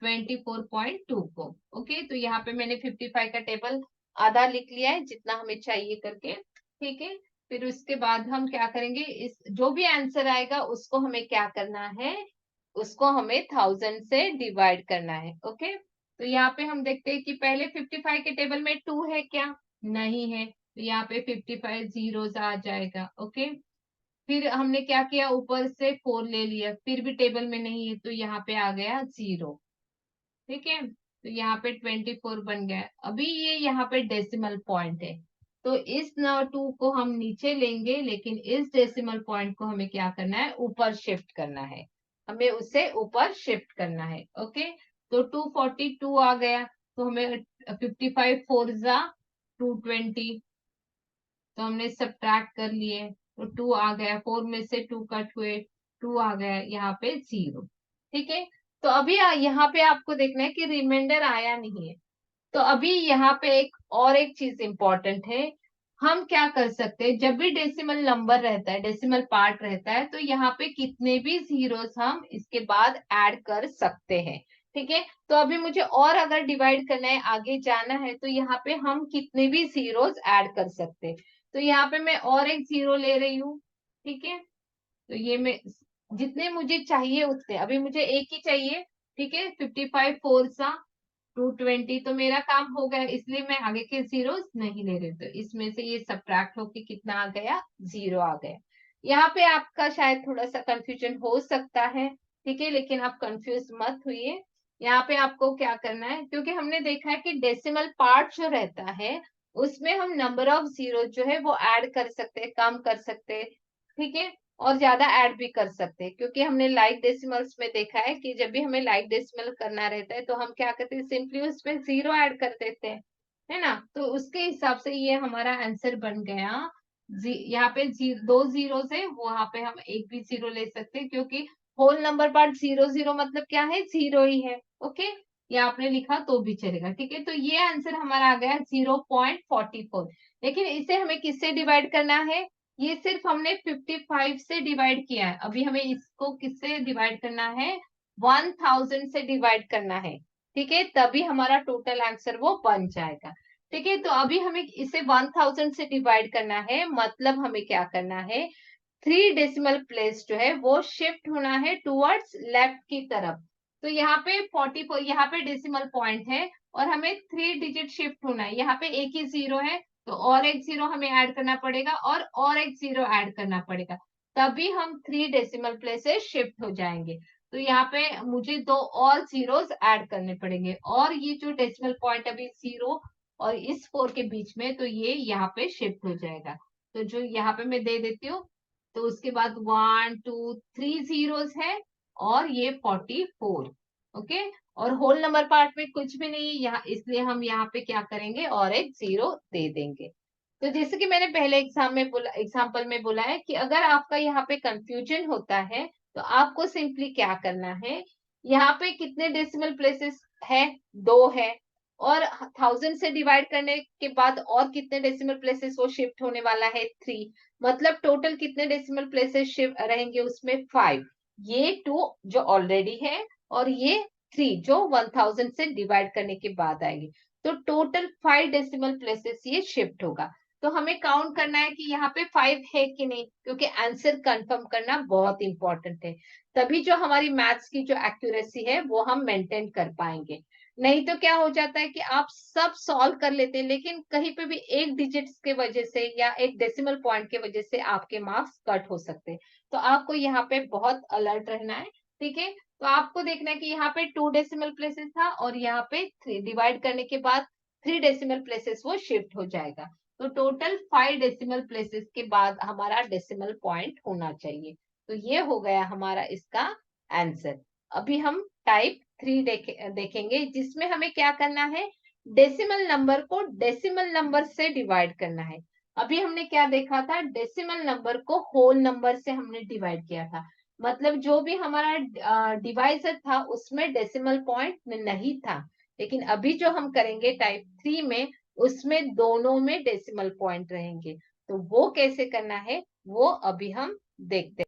24.2 को, ओके। तो यहाँ पे मैंने 55 का टेबल आधा लिख लिया है, जितना हमें चाहिए करके, ठीक है। फिर उसके बाद हम क्या करेंगे, इस जो भी आंसर आएगा उसको हमें क्या करना है, उसको हमें 1000 से डिवाइड करना है, ओके। तो यहाँ पे हम देखते हैं कि पहले 55 के टेबल में 2 है क्या, नहीं है, तो यहाँ पे 55 जीरोस आ जाएगा, ओके। फिर हमने क्या किया, ऊपर से 4 ले लिया, फिर भी टेबल में नहीं है, तो यहाँ पे आ गया 0, ठीक है। तो यहाँ पे 24 बन गया। अभी ये यहाँ पे डेसिमल पॉइंट है, तो इस 2 को हम नीचे लेंगे, लेकिन इस डेसिमल पॉइंट को हमें क्या करना है, ऊपर शिफ्ट करना है, हमें उसे ऊपर शिफ्ट करना है। ओके, तो 242 आ गया, तो हमें 55 4 जा 220, तो हमने सब्ट्रैक्ट कर लिए, तो 2 आ गया, 4 में से 2 कट हुए, 2 आ गया यहाँ पे 0। ठीक है, तो अभी यहाँ पे आपको देखना है कि रिमाइंडर आया नहीं है। तो अभी यहाँ पे एक चीज इंपॉर्टेंट है, हम क्या कर सकते हैं, जब भी डेसिमल नंबर रहता है, डेसिमल पार्ट रहता है, तो यहाँ पे कितने भी जीरोस हम इसके बाद ऐड कर सकते हैं। ठीक है, तो अभी मुझे और अगर डिवाइड करना है, आगे जाना है, तो यहाँ पे हम कितने भी जीरोस ऐड कर सकते हैं। तो यहाँ पे मैं और एक जीरो ले रही हूँ। ठीक है, तो ये मैं जितने मुझे चाहिए उतने, अभी मुझे एक ही चाहिए। ठीक है, 55 4 सा 220, तो मेरा काम हो गया, इसलिए मैं आगे के जीरो नहीं ले रही। तो इसमें से ये सब्ट्रैक्ट होके कितना आ गया, 0 आ गया। यहाँ पे आपका शायद थोड़ा सा कंफ्यूजन हो सकता है। ठीक है, लेकिन आप कंफ्यूज मत हुइए। यहाँ पे आपको क्या करना है, क्योंकि हमने देखा है कि डेसिमल पार्ट जो रहता है उसमें हम नंबर ऑफ जीरो जो है वो ऐड कर सकते हैं, कम कर सकते हैं। ठीक है, और ज्यादा ऐड भी कर सकते हैं, क्योंकि हमने लाइक डेसिमल्स में देखा है कि जब भी हमें लाइक डेसिमल करना रहता है तो हम क्या करते हैं, सिंपली उसमें जीरो ऐड कर देते हैं, है ना। तो उसके हिसाब से ये हमारा आंसर बन गया। यहाँ पे दो जीरो है, वहां पे हम एक भी जीरो ले सकते हैं, क्योंकि whole number part zero zero मतलब क्या है, जीरो ही है। ओके, या आपने लिखा तो भी चलेगा। ठीक है, तो ये आंसर हमारा आ गया 0.44। लेकिन इसे हमें किससे डिवाइड करना है, ये सिर्फ हमने 55 से डिवाइड किया है, अभी हमें इसको किससे डिवाइड करना है, 1000 से डिवाइड करना है। ठीक है, तभी हमारा टोटल आंसर वो बन जाएगा। ठीक है, तो अभी हमें इसे 1000 से डिवाइड करना है, मतलब हमें क्या करना है, 3 डेसिमल प्लेस जो है वो शिफ्ट होना है टुवर्ड्स लेफ्ट की तरफ। तो यहाँ पे 44, यहाँ पे डेसिमल पॉइंट है और हमें 3 डिजिट शिफ्ट होना है। यहाँ पे एक ही जीरो है, तो और एक जीरो हमें ऐड करना पड़ेगा और एक जीरो ऐड करना पड़ेगा, तभी हम 3 डेसिमल प्लेसेस शिफ्ट हो जाएंगे। तो यहाँ पे मुझे 2 और जीरोस ऐड करने पड़ेंगे, और ये जो डेसिमल पॉइंट अभी 0 और इस 4 के बीच में, तो ये यहाँ पे शिफ्ट हो जाएगा। तो जो यहाँ पे मैं दे देती हूँ, तो उसके बाद 1 2 3 जीरोस है, और ये 44। ओके, और होल नंबर पार्ट में कुछ भी नहीं है यहाँ, इसलिए हम यहाँ पे क्या करेंगे, और एक जीरो दे देंगे। तो जैसे कि मैंने पहले एग्जाम्पल में बोला है कि अगर आपका यहाँ पे कंफ्यूजन होता है, तो आपको सिंपली क्या करना है, यहाँ पे कितने डेसिमल प्लेसेस है, 2 है, और 1000 से डिवाइड करने के बाद और कितने डेसिमल प्लेसेस वो शिफ्ट होने वाला है, 3। मतलब टोटल कितने डेसिमल प्लेसेस शिफ्ट रहेंगे उसमें, 5। ये 2 जो ऑलरेडी है, और ये 3 जो 1000 से डिवाइड करने के बाद आएगी। तो टोटल 5 डेसिमल प्लेसेस ये शिफ्ट होगा। तो हमें काउंट करना है कि यहाँ पे 5 है कि नहीं, क्योंकि आंसर कंफर्म करना बहुत इंपॉर्टेंट है, तभी जो हमारी मैथ्स की जो एक्यूरेसी है वो हम मेंटेन कर पाएंगे। नहीं तो क्या हो जाता है कि आप सब सॉल्व कर लेते हैं, लेकिन कहीं पे भी एक डिजिट्स के वजह से या एक डेसिमल पॉइंट के वजह से आपके मार्क्स कट हो सकते हैं। तो आपको यहाँ पे बहुत अलर्ट रहना है। ठीक है, तो आपको देखना है कि यहाँ पे 2 डेसिमल प्लेसेस था, और यहाँ पे 3 डिवाइड करने के बाद 3 डेसिमल प्लेसेस वो शिफ्ट हो जाएगा। तो टोटल 5 डेसिमल प्लेसेस के बाद हमारा डेसिमल पॉइंट होना चाहिए। तो ये हो गया हमारा इसका आंसर। अभी हम टाइप 3 देखेंगे, जिसमें हमें क्या करना है, डेसिमल नंबर को डेसिमल नंबर से डिवाइड करना है। अभी हमने क्या देखा था, डेसिमल नंबर को होल नंबर से हमने डिवाइड किया था, मतलब जो भी हमारा डिवाइजर था उसमें डेसिमल पॉइंट नहीं था। लेकिन अभी जो हम करेंगे टाइप 3 में, उसमें दोनों में डेसिमल पॉइंट रहेंगे। तो वो कैसे करना है वो अभी हम देखते हैं।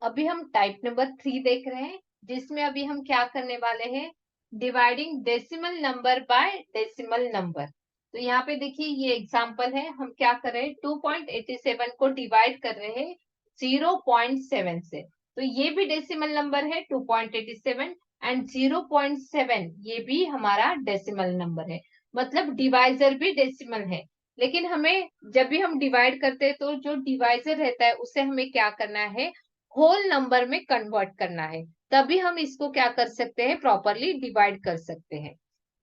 अभी हम टाइप नंबर 3 देख रहे हैं, जिसमें अभी हम क्या करने वाले हैं, dividing decimal number by decimal number. तो यहाँ पे देखिए ये एग्जांपल है, हम क्या कर रहे हैं, 2.87 को डिवाइड कर रहे हैं 0.7 से। तो ये भी डेसिमल नंबर है 2.87, एंड 0.7 ये भी हमारा डेसिमल नंबर है, मतलब डिवाइजर भी डेसिमल है। लेकिन हमें जब भी हम डिवाइड करते हैं, तो जो डिवाइजर रहता है उसे हमें क्या करना है, होल नंबर में कन्वर्ट करना है, तभी हम इसको क्या कर सकते हैं, प्रॉपरली डिवाइड कर सकते हैं।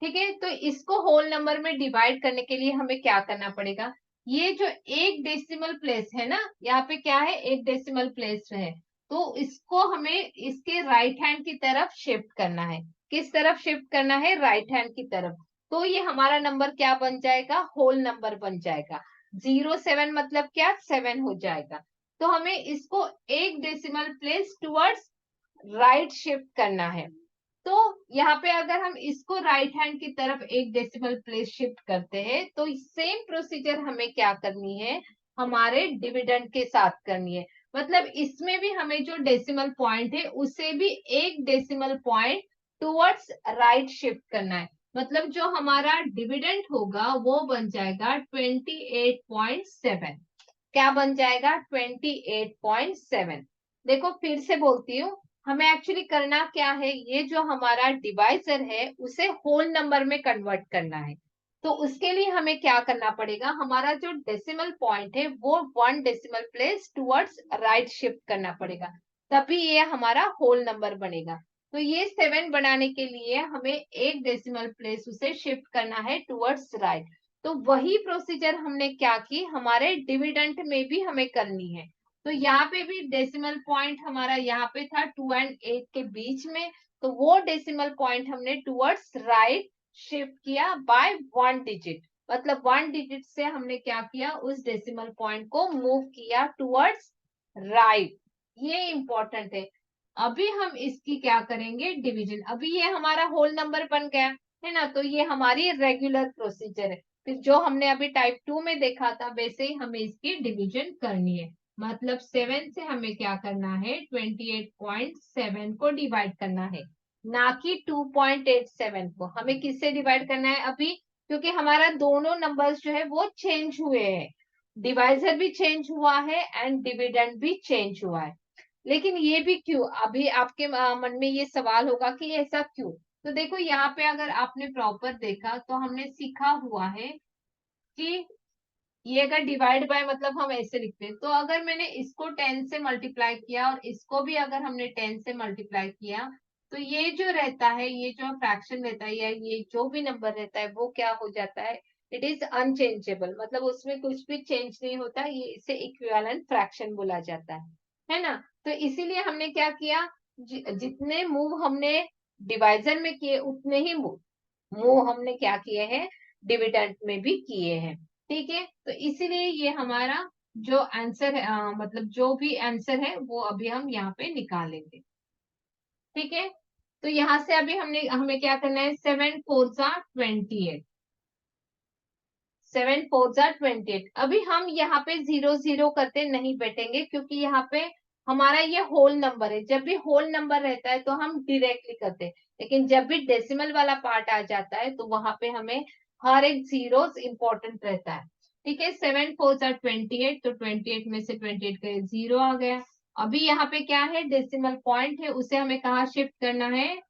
ठीक है, तो इसको होल नंबर में डिवाइड करने के लिए हमें क्या करना पड़ेगा, ये जो एक डेसिमल प्लेस है ना, यहाँ पे क्या है, एक डेसिमल प्लेस है, तो इसको हमें इसके राइट हैंड की तरफ शिफ्ट करना है। किस तरफ शिफ्ट करना है? राइट हैंड की तरफ। तो ये हमारा नंबर क्या बन जाएगा? होल नंबर बन जाएगा। 07 मतलब क्या? 7 हो जाएगा। तो हमें इसको एक decimal place towards right shift करना है। तो यहाँ पे अगर हम इसको राइट हैंड की तरफ एक डेसिमल प्लेस शिफ्ट करते हैं तो सेम प्रोसीजर हमें क्या करनी है? हमारे डिविडेंड के साथ करनी है। मतलब इसमें भी हमें जो डेसिमल पॉइंट है उसे भी एक decimal point towards right shift करना है। मतलब जो हमारा डिविडेंड होगा वो बन जाएगा 28.7। क्या बन जाएगा? 28.7। देखो फिर से बोलती हूँ, हमें एक्चुअली करना क्या है? ये जो हमारा डिवाइजर है उसे होल नंबर में कन्वर्ट करना है। तो उसके लिए हमें क्या करना पड़ेगा? हमारा जो डेसिमल पॉइंट है वो 1 decimal place towards right shift करना पड़ेगा, तभी ये हमारा होल नंबर बनेगा। तो ये 7 बनाने के लिए हमें एक डेसिमल प्लेस उसे शिफ्ट करना है टुवर्ड्स राइट। तो वही प्रोसीजर हमने क्या की, हमारे डिविडेंट में भी हमें करनी है। तो यहाँ पे भी डेसिमल पॉइंट हमारा यहाँ पे था 2 और 8 के बीच में, तो वो डेसिमल पॉइंट हमने टुवर्ड्स राइट शिफ्ट किया बाय 1 डिजिट। मतलब 1 डिजिट से हमने क्या किया? उस डेसिमल पॉइंट को मूव किया टुवर्ड्स राइट। ये इंपॉर्टेंट है। अभी हम इसकी क्या करेंगे? डिवीजन। अभी ये हमारा होल नंबर बन गया है ना, तो ये हमारी रेगुलर प्रोसीजर है। फिर जो हमने अभी टाइप 2 में देखा था वैसे ही हमें इसकी डिवीजन करनी है। मतलब 7 से हमें क्या करना है? 28.7 को डिवाइड करना है, ना कि 2.87 को। हमें किससे डिवाइड करना है अभी? क्योंकि हमारा दोनों नंबर्स जो है वो चेंज हुए हैं। डिवाइजर भी चेंज हुआ है एंड डिविडेंड भी चेंज हुआ है। लेकिन ये भी क्यों? अभी आपके मन में ये सवाल होगा कि ऐसा क्यों? तो देखो यहाँ पे अगर आपने प्रॉपर देखा तो हमने सीखा हुआ है कि ये अगर डिवाइड बाय मतलब हम ऐसे लिखते हैं, तो अगर मैंने इसको 10 से मल्टीप्लाई किया और इसको भी अगर हमने 10 से मल्टीप्लाई किया, तो ये जो रहता है, ये जो फ्रैक्शन रहता है या ये जो भी नंबर रहता है वो क्या हो जाता है? It is unchangeable. मतलब उसमें कुछ भी चेंज नहीं होता। ये इसे इक्विवेलेंट फ्रैक्शन बोला जाता है ना। तो इसीलिए हमने क्या किया? जितने मूव हमने डिवाइजर में किए उतने ही मूव हमने क्या किए हैं? डिविडेंड में भी किए हैं। ठीक है, तो इसीलिए ये हमारा जो आंसर है, मतलब जो भी आंसर है वो अभी हम यहाँ पे निकालेंगे। ठीक है, तो यहाँ से अभी हमें क्या करना है? 7 4 28। 7 4 28। अभी हम यहाँ पे 0 0 करते नहीं बैठेंगे, क्योंकि यहाँ पे हमारा ये होल नंबर है। जब भी होल नंबर रहता है तो हम डायरेक्टली करते हैं, लेकिन जब भी डेसिमल वाला पार्ट आ जाता है तो वहां पे हमें हर एक जीरो इंपॉर्टेंट रहता है। ठीक है, 7 4 28, तो 28 में से 28 का 0 आ गया। अभी यहाँ पे क्या है? डेसिमल पॉइंट है, उसे हमें कहाँ शिफ्ट करना है?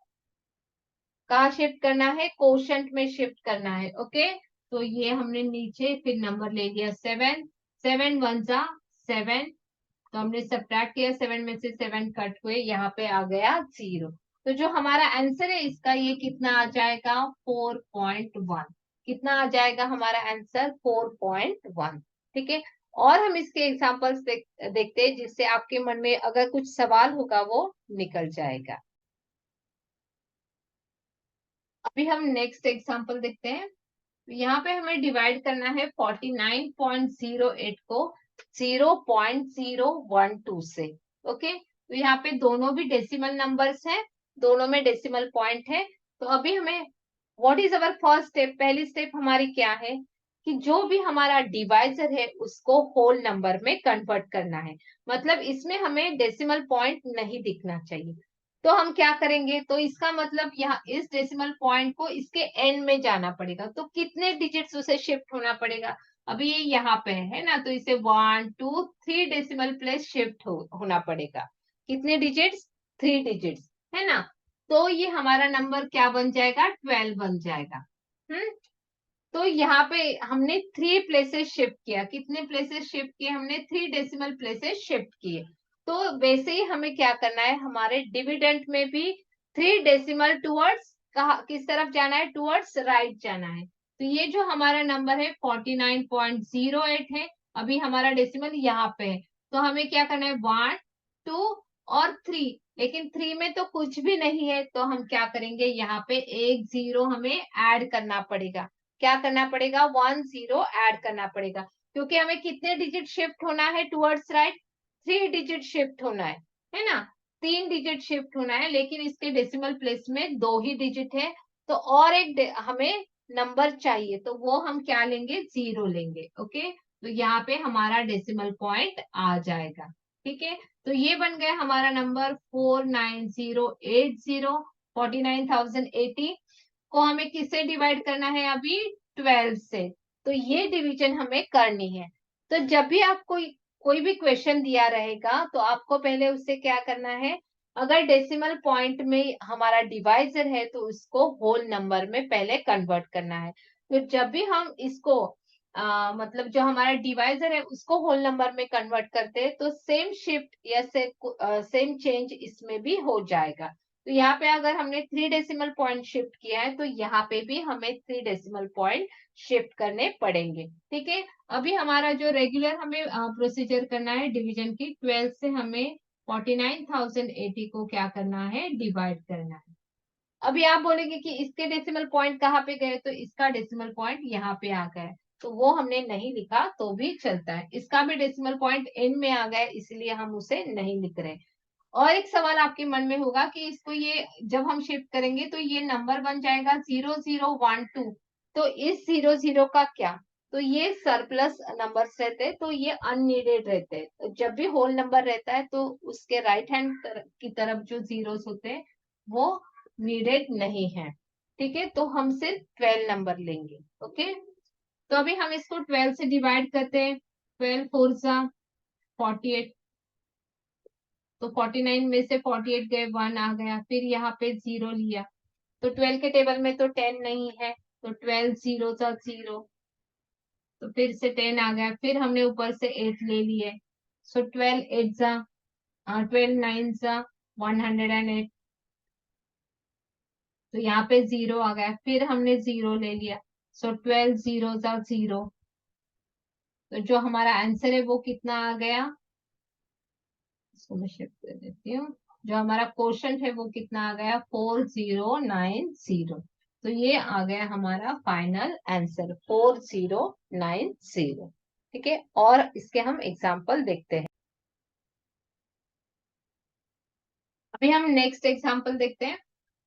कहाँ शिफ्ट करना है? कोशंट में शिफ्ट करना है। ओके, तो ये हमने नीचे फिर नंबर ले लिया 7। 7 1 जा 7, तो हमने सब्ट्रैक्ट किया, 7 में से 7 कट हुए, यहाँ पे आ गया 0। तो जो हमारा आंसर है इसका ये कितना आ जाएगा? 4.1। कितना आ जाएगा हमारा आंसर? 4.1। ठीक है, और हम इसके एग्जांपल्स देखते हैं जिससे आपके मन में अगर कुछ सवाल होगा वो निकल जाएगा। अभी हम नेक्स्ट एग्जांपल देखते हैं। तो यहाँ पे हमें डिवाइड करना है 49.08 को 0.012 से। ओके, तो यहाँ पे दोनों भी डेसिमल नंबर्स हैं, दोनों में डेसिमल पॉइंट है। तो अभी हमें what is our first step? पहली स्टेप हमारी क्या है? कि जो भी हमारा डिवाइजर है उसको होल नंबर में कन्वर्ट करना है। मतलब इसमें हमें डेसिमल पॉइंट नहीं दिखना चाहिए। तो हम क्या करेंगे? तो इसका मतलब यहाँ इस डेसिमल पॉइंट को इसके एंड में जाना पड़ेगा। तो कितने डिजिट्स उसे शिफ्ट होना पड़ेगा? अभी ये यहाँ पे है ना, तो इसे 1 2 3 डेसिमल प्लेस शिफ्ट होना पड़ेगा। कितने डिजिट्स? 3 डिजिट्स, है ना। तो ये हमारा नंबर क्या बन जाएगा? 12 बन जाएगा। तो यहाँ पे हमने 3 प्लेसेस शिफ्ट किया। कितने प्लेसेस शिफ्ट किए हमने? 3 डेसिमल प्लेसेस शिफ्ट किए। तो वैसे ही हमें क्या करना है? हमारे डिविडेंट में भी 3 डेसिमल टुवर्ड्स कहा किस तरफ जाना है? टुवर्ड्स राइट जाना है। तो ये जो हमारा नंबर है 49.08 है। अभी हमारा डेसिमल यहाँ पे है, तो हमें क्या करना है? 1 2 और 3, लेकिन 3 में तो कुछ भी नहीं है, तो हम क्या करेंगे, यहाँ पे एक 0 हमें ऐड करना पड़ेगा। क्या करना पड़ेगा, 1 0 ऐड करना पड़ेगा, क्योंकि हमें कितने डिजिट शिफ्ट होना है टुवर्ड्स राइट, 3 डिजिट शिफ्ट होना है ना, 3 डिजिट शिफ्ट होना है, लेकिन इसके डेसिमल प्लेस में 2 ही डिजिट है, तो और एक हमें नंबर चाहिए, तो वो हम क्या लेंगे, 0 लेंगे। ओके, तो यहाँ पे हमारा डेसिमल पॉइंट आ जाएगा। ठीक है, तो ये बन गया हमारा नंबर 49080, 49,080 को हमें किससे डिवाइड करना है अभी, 12 से। तो ये डिवीजन हमें करनी है। तो जब भी आपको कोई भी क्वेश्चन दिया रहेगा, तो आपको पहले उससे क्या करना है, अगर डेसिमल पॉइंट में हमारा डिवाइजर है तो उसको होल नंबर में पहले कन्वर्ट करना है। तो जब भी हम इसको मतलब जो हमारा डिवाइजर है उसको होल नंबर में कन्वर्ट करते हैं, तो सेम शिफ्ट या सेम चेंज इसमें भी हो जाएगा। तो यहाँ पे अगर हमने 3 डेसिमल पॉइंट शिफ्ट किया है, तो यहाँ पे भी हमें 3 डेसिमल पॉइंट शिफ्ट करने पड़ेंगे। ठीक है, अभी हमारा जो रेगुलर हमें प्रोसीजर करना है डिवीजन की, 12 से हमें 49,080 को क्या करना है, डिवाइड करना है। अभी आप बोलेंगे कि इसके डेसिमल पॉइंट कहाँ पे गए, तो इसका डेसिमल पॉइंट यहाँ पे आ गया है, तो वो हमने नहीं लिखा तो भी चलता है। इसका भी डेसिमल पॉइंट एंड में आ गया है, इसलिए हम उसे नहीं लिख रहे। और एक सवाल आपके मन में होगा कि इसको ये जब हम शिफ्ट करेंगे तो ये नंबर बन जाएगा 0012, तो इस 00 का क्या, तो ये सरप्लस नंबर्स रहते हैं, तो ये अननीडेड रहते हैं। तो जब भी होल नंबर रहता है तो उसके राइट हैंड की तरफ जो जीरोस होते हैं वो नीडेड नहीं है। ठीक है, तो हम सिर्फ 12 नंबर लेंगे। ओके, तो अभी हम इसको 12 से डिवाइड करते हैं, 12 4 जा 48, तो 49 में से 48 गए, 1 आ गया, फिर यहाँ पे 0 लिया, तो 12 के टेबल में तो 10 नहीं है, तो 12 0 सा 0, तो फिर से 10 आ गया, फिर हमने ऊपर से 8 ले लिए, सो 12 8 जा 12 9 जा 108, तो यहाँ पे 0 आ गया, फिर हमने 0 ले लिया, सो 12 0 जा 0, तो जो हमारा आंसर है वो कितना आ गया, इसको मैं शिफ्ट कर देती हूँ, जो हमारा क्वेश्चन है वो कितना आ गया, 4090, तो ये आ गया हमारा फाइनल आंसर 4090। ठीक है, और इसके हम एग्जाम्पल देखते हैं। अभी हम नेक्स्ट एग्जाम्पल देखते हैं।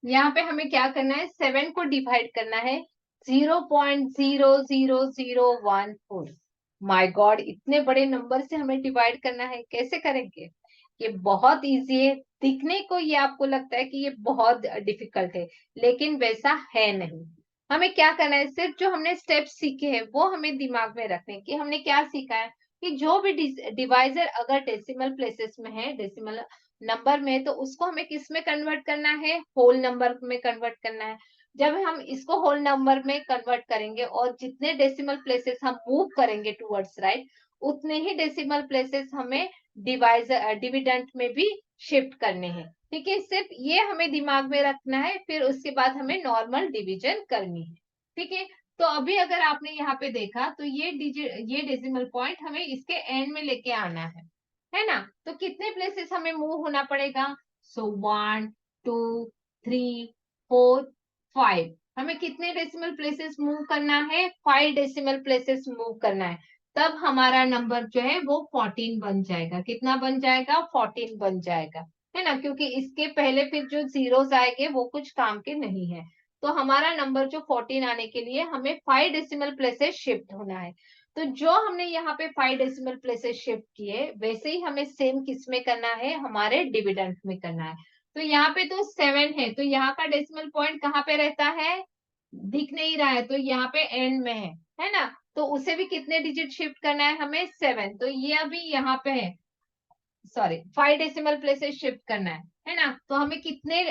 यहाँ पे हमें क्या करना है, 7 को डिवाइड करना है 0.00014। माय गॉड, इतने बड़े नंबर से हमें डिवाइड करना है, कैसे करेंगे, ये बहुत इजी है। दिखने को ये आपको लगता है कि ये बहुत डिफिकल्ट है, लेकिन वैसा है नहीं। हमें क्या करना है, सिर्फ जो हमने स्टेप सीखे हैं वो हमें दिमाग में रखने कि हमने क्या सीखा है, कि जो भी डिवाइजर अगर डेसिमल प्लेसेस में है, डेसिमल नंबर में, तो उसको हमें किस में कन्वर्ट करना है, होल नंबर में कन्वर्ट करना है। जब हम इसको होल नंबर में कन्वर्ट करेंगे और जितने डेसिमल प्लेसेस हम मूव करेंगे टुवर्ड्स राइट, उतने ही डेसिमल प्लेसेस हमें डिवाइजर डिविडेंट में भी शिफ्ट करने हैं। ठीक है, सिर्फ ये हमें दिमाग में रखना है, फिर उसके बाद हमें नॉर्मल डिवीजन करनी है। ठीक है, तो अभी अगर आपने यहाँ पे देखा, तो ये डेसिमल पॉइंट हमें इसके एंड में लेके आना है ना, तो कितने प्लेसेस हमें मूव होना पड़ेगा, सो 1 2 3 4 5, हमें कितने डेसिमल प्लेसेस मूव करना है, 5 डेसिमल प्लेसेस मूव करना है, तब हमारा नंबर जो है वो 14 बन जाएगा। कितना बन जाएगा, 14 बन जाएगा, है ना, क्योंकि इसके पहले फिर जो जीरोस आएंगे वो कुछ काम के नहीं है। तो हमारा नंबर जो 14 आने के लिए हमें 5 डेसिमल प्लेसेस शिफ्ट होना है। तो जो हमने यहाँ पे 5 डेसिमल प्लेसेस शिफ्ट किए, वैसे ही हमें सेम किस में करना है, हमारे डिविडेंट में करना है। तो यहाँ पे तो 7 है, तो यहाँ का डेसिमल पॉइंट कहाँ पे रहता है, दिख नहीं रहा है, तो यहाँ पे एंड में है ना, तो उसे भी कितने डिजिट शिफ्ट करना है हमें, 7, तो ये अभी यहाँ पे है, सॉरी 5 डेसिमल प्लेसेस शिफ्ट करना है ना, तो हमें कितने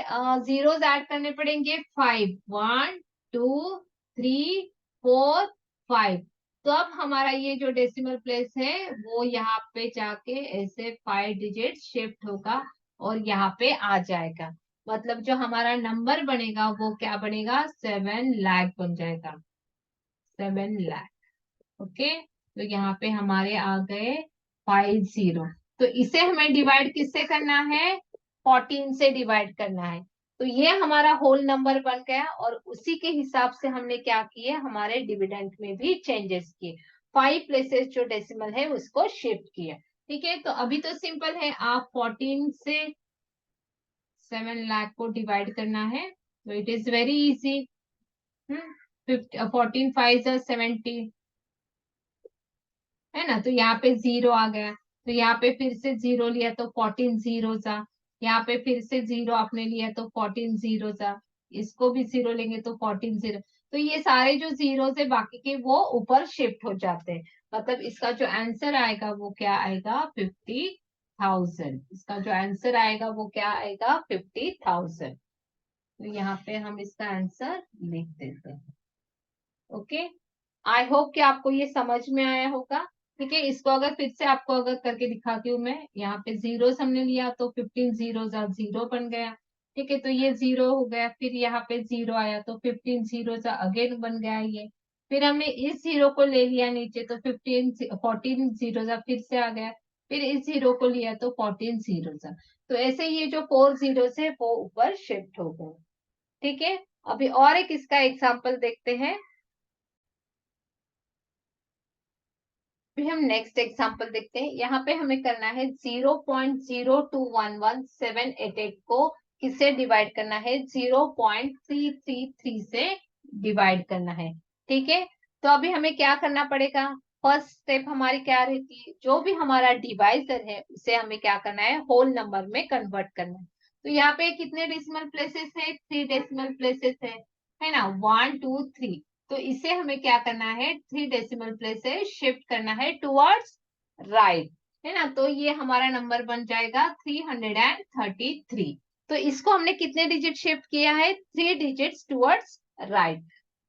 जीरोस ऐड करने पड़ेंगे, 5, 1 2 3 4 5, तो अब हमारा ये जो डेसिमल प्लेस है वो यहाँ पे जाके ऐसे 5 डिजिट शिफ्ट होगा और यहाँ पे आ जाएगा, मतलब जो हमारा नंबर बनेगा वो क्या बनेगा, 7 लाख बन जाएगा, 7 लाख। ओके, तो यहाँ पे हमारे आ गए 50। तो इसे हमें डिवाइड किससे करना है, 14 से डिवाइड करना है। तो ये हमारा होल नंबर बन गया और उसी के हिसाब से हमने क्या किए, हमारे डिविडेंड में भी चेंजेस किए, 5 प्लेसेस जो डेसिमल है उसको शिफ्ट किया। ठीक है, तो अभी तो सिंपल है, आप 14 से 7 लाख को डिवाइड करना है, तो इट इज वेरी इजी। 14 5 70 है ना, तो यहाँ पे जीरो आ गया, तो यहाँ पे फिर से जीरो लिया तो 14 जीरो जा, यहाँ पे फिर से जीरो आपने लिया तो 14 जीरो जा, इसको भी जीरो लेंगे तो 14 जीरो, तो ये सारे जो जीरो है बाकी के वो ऊपर शिफ्ट हो जाते हैं। मतलब इसका जो आंसर आएगा वो क्या आएगा, 50,000। इसका जो आंसर आएगा वो क्या आएगा, 50,000। तो यहाँ पे हम इसका आंसर लिख देते हैं। ओके, आई होप कि आपको ये समझ में आया होगा। ठीक है, इसको अगर फिर से आपको अगर करके दिखाती हूँ मैं, यहाँ पे जीरो हमने लिया तो 15 जीरो जा जीरो बन गया। ठीक है, तो ये जीरो हो गया, फिर यहाँ पे जीरो आया तो 15 जीरो जा अगेन बन गया ये, फिर हमने इस जीरो को ले लिया नीचे तो 14 जीरो जा फिर से आ गया, फिर इस जीरो को लिया तो 14 जीरो जा, तो ऐसे ये जो 4 जीरो है वो ऊपर शिफ्ट हो गए। ठीक है, अभी और एक इसका एग्जाम्पल देखते हैं। फिर हम नेक्स्ट एग्जांपल देखते हैं, यहाँ पे हमें करना है 0.0211788 को किससे डिवाइड करना है, 0.333 से डिवाइड करना है। ठीक है, तो अभी हमें क्या करना पड़ेगा, फर्स्ट स्टेप हमारी क्या रहती है, जो भी हमारा डिवाइजर है उसे हमें क्या करना है, होल नंबर में कन्वर्ट करना है। तो यहाँ पे कितने डेसिमल प्लेसेस है, 3 डेसिमल प्लेसेस है ना, 1 2 3। तो इसे हमें क्या करना है, 3 डेसिमल प्लेस से शिफ्ट करना है टुवर्ड्स राइट, है ना, तो ये हमारा नंबर बन जाएगा 333। तो इसको हमने कितने डिजिट शिफ्ट किया है, 3 डिजिट्स टुवर्ड्स राइट।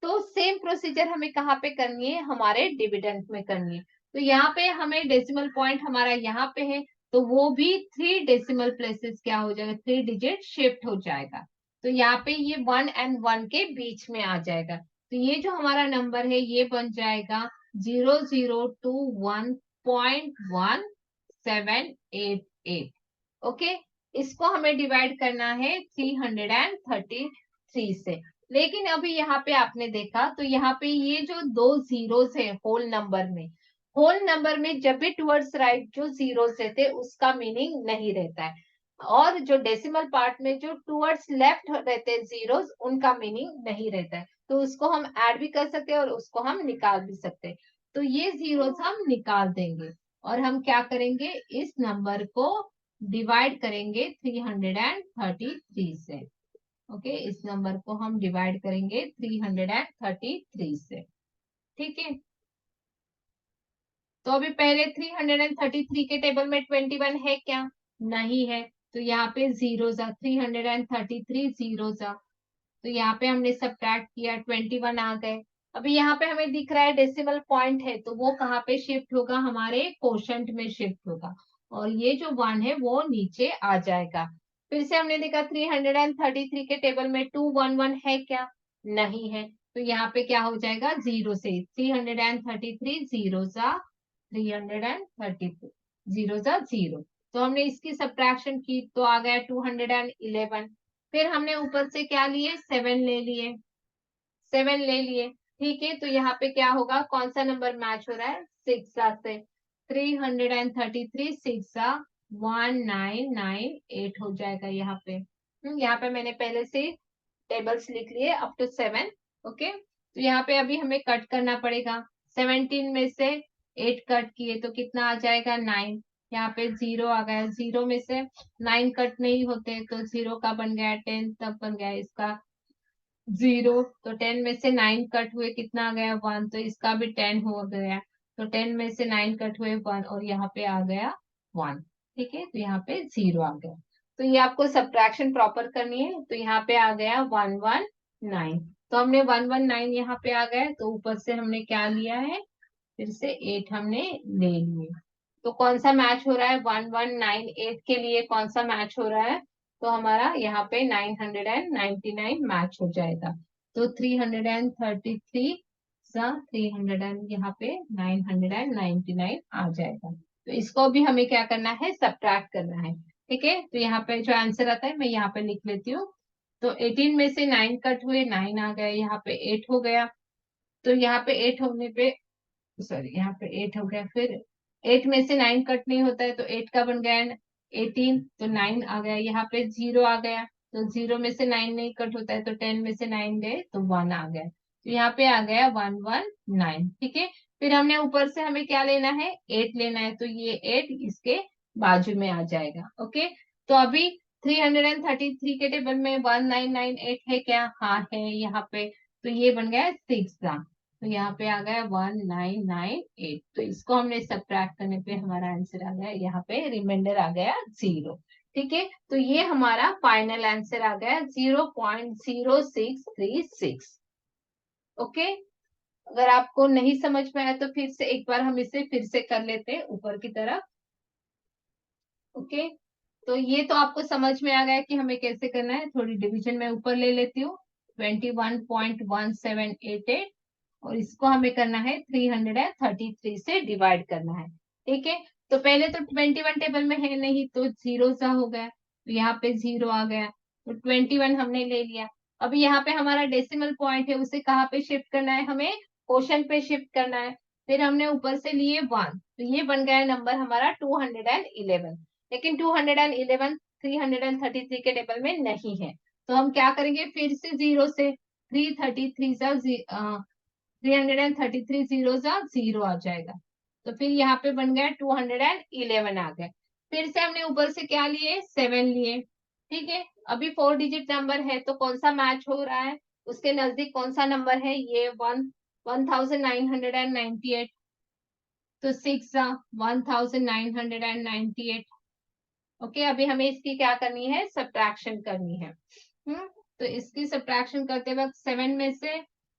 तो सेम प्रोसीजर हमें कहाँ पे करनी है, हमारे डिविडेंड में करनी है। तो यहाँ पे हमें डेसिमल पॉइंट हमारा यहाँ पे है, तो वो भी 3 डेसिमल प्लेसेस क्या हो जाएगा, 3 डिजिट शिफ्ट हो जाएगा। तो यहाँ पे ये 1 and 1 के बीच में आ जाएगा, तो ये जो हमारा नंबर है ये बन जाएगा 0021.1788। ओके, इसको हमें डिवाइड करना है 333 से। लेकिन अभी यहाँ पे आपने देखा तो यहाँ पे ये जो दो जीरोस है होल नंबर में, होल नंबर में जब भी टुवर्ड्स राइट जो जीरोस रहते उसका मीनिंग नहीं रहता है, और जो डेसिमल पार्ट में जो टुवर्ड्स लेफ्ट रहते हैं जीरोस उनका मीनिंग नहीं रहता है। तो उसको हम ऐड भी कर सकते हैं और उसको हम निकाल भी सकते हैं। तो ये जीरोस हम निकाल देंगे और हम क्या करेंगे, इस नंबर को डिवाइड करेंगे 333 से। ओके, इस नंबर को हम डिवाइड करेंगे 333 से। ठीक है, तो अभी पहले 333 के टेबल में 21 है क्या, नहीं है, तो यहाँ पे जीरो जा, 333 जीरो जा, तो यहाँ पे हमने सब्ट्रैक्ट किया 21 आ गए। अभी यहाँ पे हमें दिख रहा है डेसिमल पॉइंट है, तो वो कहाँ पे शिफ्ट होगा, हमारे कोशेंट में शिफ्ट होगा, और ये जो 1 है वो नीचे आ जाएगा। फिर से हमने देखा 333 के टेबल में 211 है क्या, नहीं है, तो यहाँ पे क्या हो जाएगा, जीरो से 333 जीरो सा 333 जीरो सा जीरो, तो हमने इसकी सब्ट्रैक्शन की तो आ गया 211। फिर हमने ऊपर से क्या लिए, 7 ले लिए, 7 ले लिए। ठीक है, तो यहाँ पे क्या होगा, कौन सा नंबर मैच हो रहा है, 6 से 333 6 1998 हो जाएगा यहाँ पे। यहाँ पे मैंने पहले से टेबल्स लिख लिए अप टू 7। ओके, तो यहाँ पे अभी हमें कट करना पड़ेगा, 17 में से 8 कट किए तो कितना आ जाएगा, 9। यहाँ पे जीरो आ गया, जीरो में से 9 कट नहीं होते तो जीरो का बन गया 10, तब बन गया इसका जीरो, तो 10 में से 9 कट हुए कितना आ गया, 1, तो इसका भी 10 हो गया, तो 10 में से 9 कट हुए 1 और यहाँ पे आ गया 1। ठीक है, तो यहाँ पे जीरो आ गया, तो ये आपको सब्ट्रैक्शन प्रॉपर करनी है, तो यहाँ पे आ गया 119, तो हमने 119 यहाँ पे आ गया, तो ऊपर से हमने क्या लिया है, फिर से 8 हमने ले लिए। तो कौन सा मैच हो रहा है, 1198 के लिए कौन सा मैच हो रहा है, तो हमारा यहाँ पे 999 मैच हो जाएगा, तो 333 सा 300 यहाँ पे 999 आ जाएगा। तो इसको भी हमें क्या करना है, सब्ट्रैक्ट करना है। ठीक है, तो यहाँ पे जो आंसर आता है मैं यहाँ पे लिख लेती हूँ। तो 18 में से 9 कट हुए, 9 आ गया, यहाँ पे 8 हो गया। तो यहाँ पे 8 होने पे, सॉरी यहाँ पे 8 हो गया, फिर 8 में से 9 कट नहीं होता है तो 8 का बन गया 18, तो 9 आ गया, यहाँ पे 0 आ गया, तो 0 में से 9 नहीं कट होता है तो 10 में से 9 गए तो 1 आ गया, तो यहाँ पे आ गया 119। ठीक है, फिर हमने ऊपर से हमें क्या लेना है, 8 लेना है, तो ये 8 इसके बाजू में आ जाएगा। ओके, तो अभी 333 के टेबल में 1998 है क्या, हाँ है यहाँ पे, तो ये बन गया 6। तो यहाँ पे आ गया 1998, तो इसको हमने सब्ट्रैक्ट करने पे हमारा आंसर आ गया, यहाँ पे रिमाइंडर आ गया 0। ठीक है, तो ये हमारा फाइनल आंसर आ गया 0.0636। ओके, अगर आपको नहीं समझ में आया तो फिर से एक बार हम इसे फिर से कर लेते हैं ऊपर की तरफ। ओके, तो ये तो आपको समझ में आ गया कि हमें कैसे करना है। थोड़ी डिवीजन में ऊपर ले लेती हूँ, 21.1788, और इसको हमें करना है 333 से डिवाइड करना है। ठीक है, तो पहले तो 21 टेबल में है नहीं तो 0 सा हो गया, तो यहाँ पे 0 आ गया, तो 21 हमने ले लिया। अभी यहाँ पे हमारा डेसिमल पॉइंट है, उसे कहाँ पे शिफ्ट करना है, हमें क्वोशंट पे शिफ्ट करना है। फिर हमने ऊपर से लिए 1, तो ये बन गया नंबर हमारा 211, लेकिन 211 333 के टेबल में नहीं है, तो हम क्या करेंगे, फिर से 0 से 333 सा 333 जीरो सा 0 आ जाएगा, तो फिर यहाँ पे बन गया 211 आ गया। फिर से हमने ऊपर से क्या लिए, 7 लिए। ठीक है, अभी 4 डिजिट नंबर है तो कौन सा मैच हो रहा है, उसके नजदीक कौन सा नंबर है, ये 1998, तो 6 1998। ओके, अभी हमें इसकी क्या करनी है, सब्ट्रैक्शन करनी है। तो इसकी सब्ट्रैक्शन करते वक्त 7 में से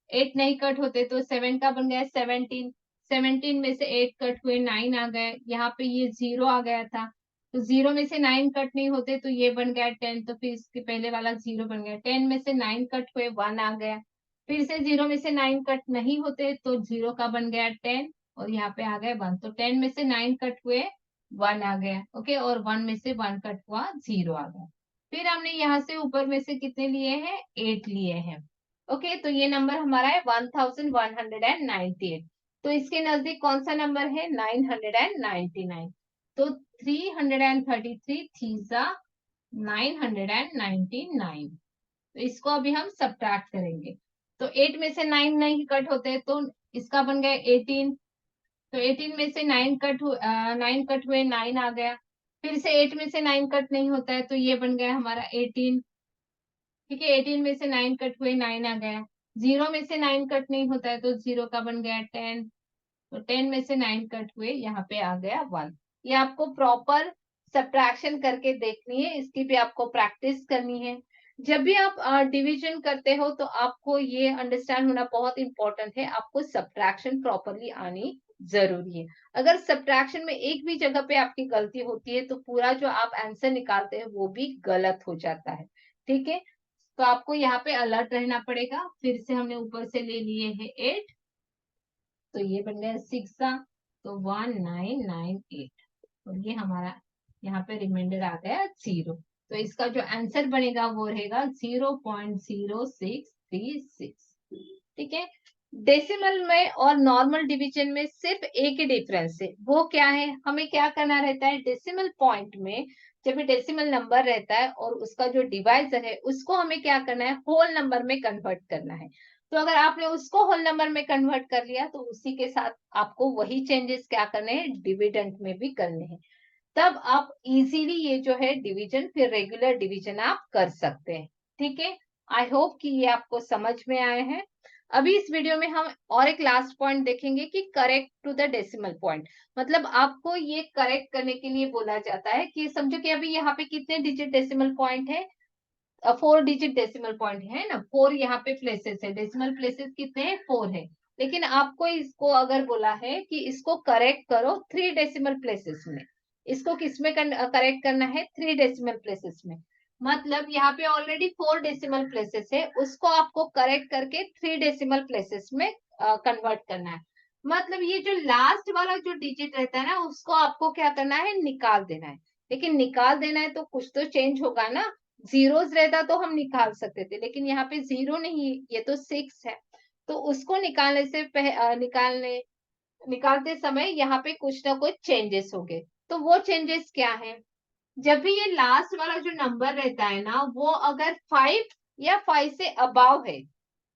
8 नहीं कट होते तो 7 का बन गया 17, 17 में से 8 कट हुए 9 आ गए, यहाँ पे ये 0 आ गया था, तो 0 में से 9 कट नहीं होते तो ये बन गया 10, तो फिर इसके पहले वाला 0 बन गया, 10 में से 9 कट हुए 1 आ गया, फिर से 0 में से 9 कट नहीं होते तो 0 का बन गया 10, और यहाँ पे आ गए 1, तो 10 में से 9 कट हुए 1 आ गया। ओके, और 1 में से 1 कट हुआ 0 आ गया। फिर हमने यहाँ से ऊपर में से कितने लिए हैं, 8 लिए हैं। ओके, तो ये नंबर हमारा है 1198, तो इसके नजदीक कौन सा नंबर है, 999, तो 333 थीजा 999, तो इसको अभी हम सब्ट्रैक्ट करेंगे। तो 8 में से 9 नहीं कट होते तो इसका बन गया 18, तो 18 में से 9 कट हुए 9 आ गया, फिर से 8 में से 9 कट नहीं होता है तो ये बन गया हमारा 18। ठीक है, 18 में से 9 कट हुए 9 आ गया, 0 में से 9 कट नहीं होता है तो 0 का बन गया 10, तो 10 में से 9 कट हुए यहाँ पे आ गया 1। ये आपको प्रॉपर सब्ट्रैक्शन करके देखनी है, इसकी भी आपको प्रैक्टिस करनी है। जब भी आप डिवीजन करते हो तो आपको ये अंडरस्टैंड होना बहुत इंपॉर्टेंट है, आपको सब्ट्रैक्शन प्रॉपरली आनी जरूरी है। अगर सब्ट्रैक्शन में एक भी जगह पे आपकी गलती होती है तो पूरा जो आप आंसर निकालते हैं वो भी गलत हो जाता है। ठीक है, तो आपको यहाँ पे अलर्ट रहना पड़ेगा। फिर से हमने ऊपर से ले लिए हैं 8, तो ये बन गया 6, तो 1998, और ये हमारा यहाँ पे रिमाइंडर आ गया 0, तो इसका जो आंसर बनेगा वो रहेगा 0.0636। ठीक है, डेसिमल में और नॉर्मल डिवीजन में सिर्फ एक ही डिफरेंस है, वो क्या है, हमें क्या करना रहता है, डेसिमल पॉइंट में जब भी डेसिमल नंबर रहता है और उसका जो डिवाइजर है उसको हमें क्या करना है, होल नंबर में कन्वर्ट करना है। तो अगर आपने उसको होल नंबर में कन्वर्ट कर लिया तो उसी के साथ आपको वही चेंजेस क्या करने हैं, डिविडेंड में भी करने हैं, तब आप इजीली ये जो है डिवीजन फिर रेगुलर डिवीजन आप कर सकते हैं। ठीक है, आई होप कि ये आपको समझ में आए हैं। अभी इस वीडियो में हम और एक लास्ट पॉइंट देखेंगे कि correct to the decimal point, मतलब आपको ये करेक्ट करने के लिए बोला जाता है कि समझो कि अभी यहाँ पे कितने डिजिट डेसिमल पॉइंट है, 4 डिजिट डेसिमल पॉइंट है ना, 4 यहाँ पे प्लेसेस है, डेसिमल प्लेसेस कितने हैं, 4 है, लेकिन आपको इसको अगर बोला है कि इसको करेक्ट करो 3 डेसिमल प्लेसेस में, इसको किसमें करेक्ट करना है, 3 डेसिमल प्लेसेस में, मतलब यहाँ पे ऑलरेडी 4 डेसिमल प्लेसेस है, उसको आपको करेक्ट करके 3 डेसिमल प्लेसेस में कन्वर्ट करना है। मतलब ये जो लास्ट वाला जो डिजिट रहता है ना, उसको आपको क्या करना है, निकाल देना है। लेकिन निकाल देना है तो कुछ तो चेंज होगा ना। जीरोस रहता तो हम निकाल सकते थे, लेकिन यहाँ पे जीरो नहीं, ये तो 6 है। तो उसको निकालने से निकालते समय यहाँ पे कुछ ना कुछ चेंजेस हो गए। तो वो चेंजेस क्या है, जब भी ये लास्ट वाला जो नंबर रहता है ना, वो अगर 5 या 5 से अबाव है,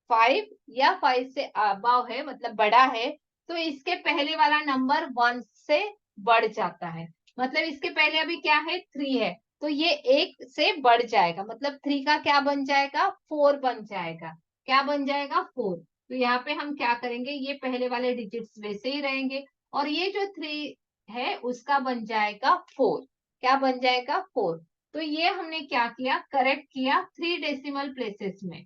5 या 5 से अबाव है मतलब बड़ा है, तो इसके पहले वाला नंबर 1 से बढ़ जाता है। मतलब इसके पहले अभी क्या है, 3 है, तो ये 1 से बढ़ जाएगा, मतलब 3 का क्या बन जाएगा, 4 बन जाएगा। क्या बन जाएगा, 4। तो यहाँ पे हम क्या करेंगे, ये पहले वाले डिजिट्स वैसे ही रहेंगे, और ये जो 3 है उसका बन जाएगा 4। क्या बन जाएगा, 4। तो ये हमने क्या किया, करेक्ट किया 3 डेसिमल प्लेसेस में।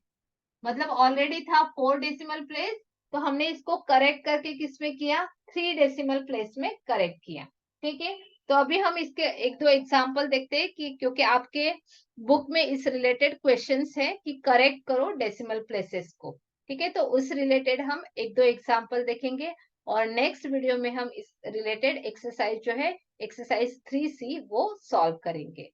मतलब ऑलरेडी था 4 डेसिमल प्लेस, तो हमने इसको करेक्ट करके किस में किया, 3 डेसिमल प्लेस में करेक्ट किया। ठीक है, तो अभी हम इसके एक दो एग्जांपल देखते हैं कि क्योंकि आपके बुक में इस रिलेटेड क्वेश्चंस है कि करेक्ट करो डेसिमल प्लेसेस को। ठीक है, तो उस रिलेटेड हम एक दो एग्जांपल देखेंगे, और नेक्स्ट वीडियो में हम इस रिलेटेड एक्सरसाइज जो है, एक्सरसाइज 3C वो सॉल्व करेंगे।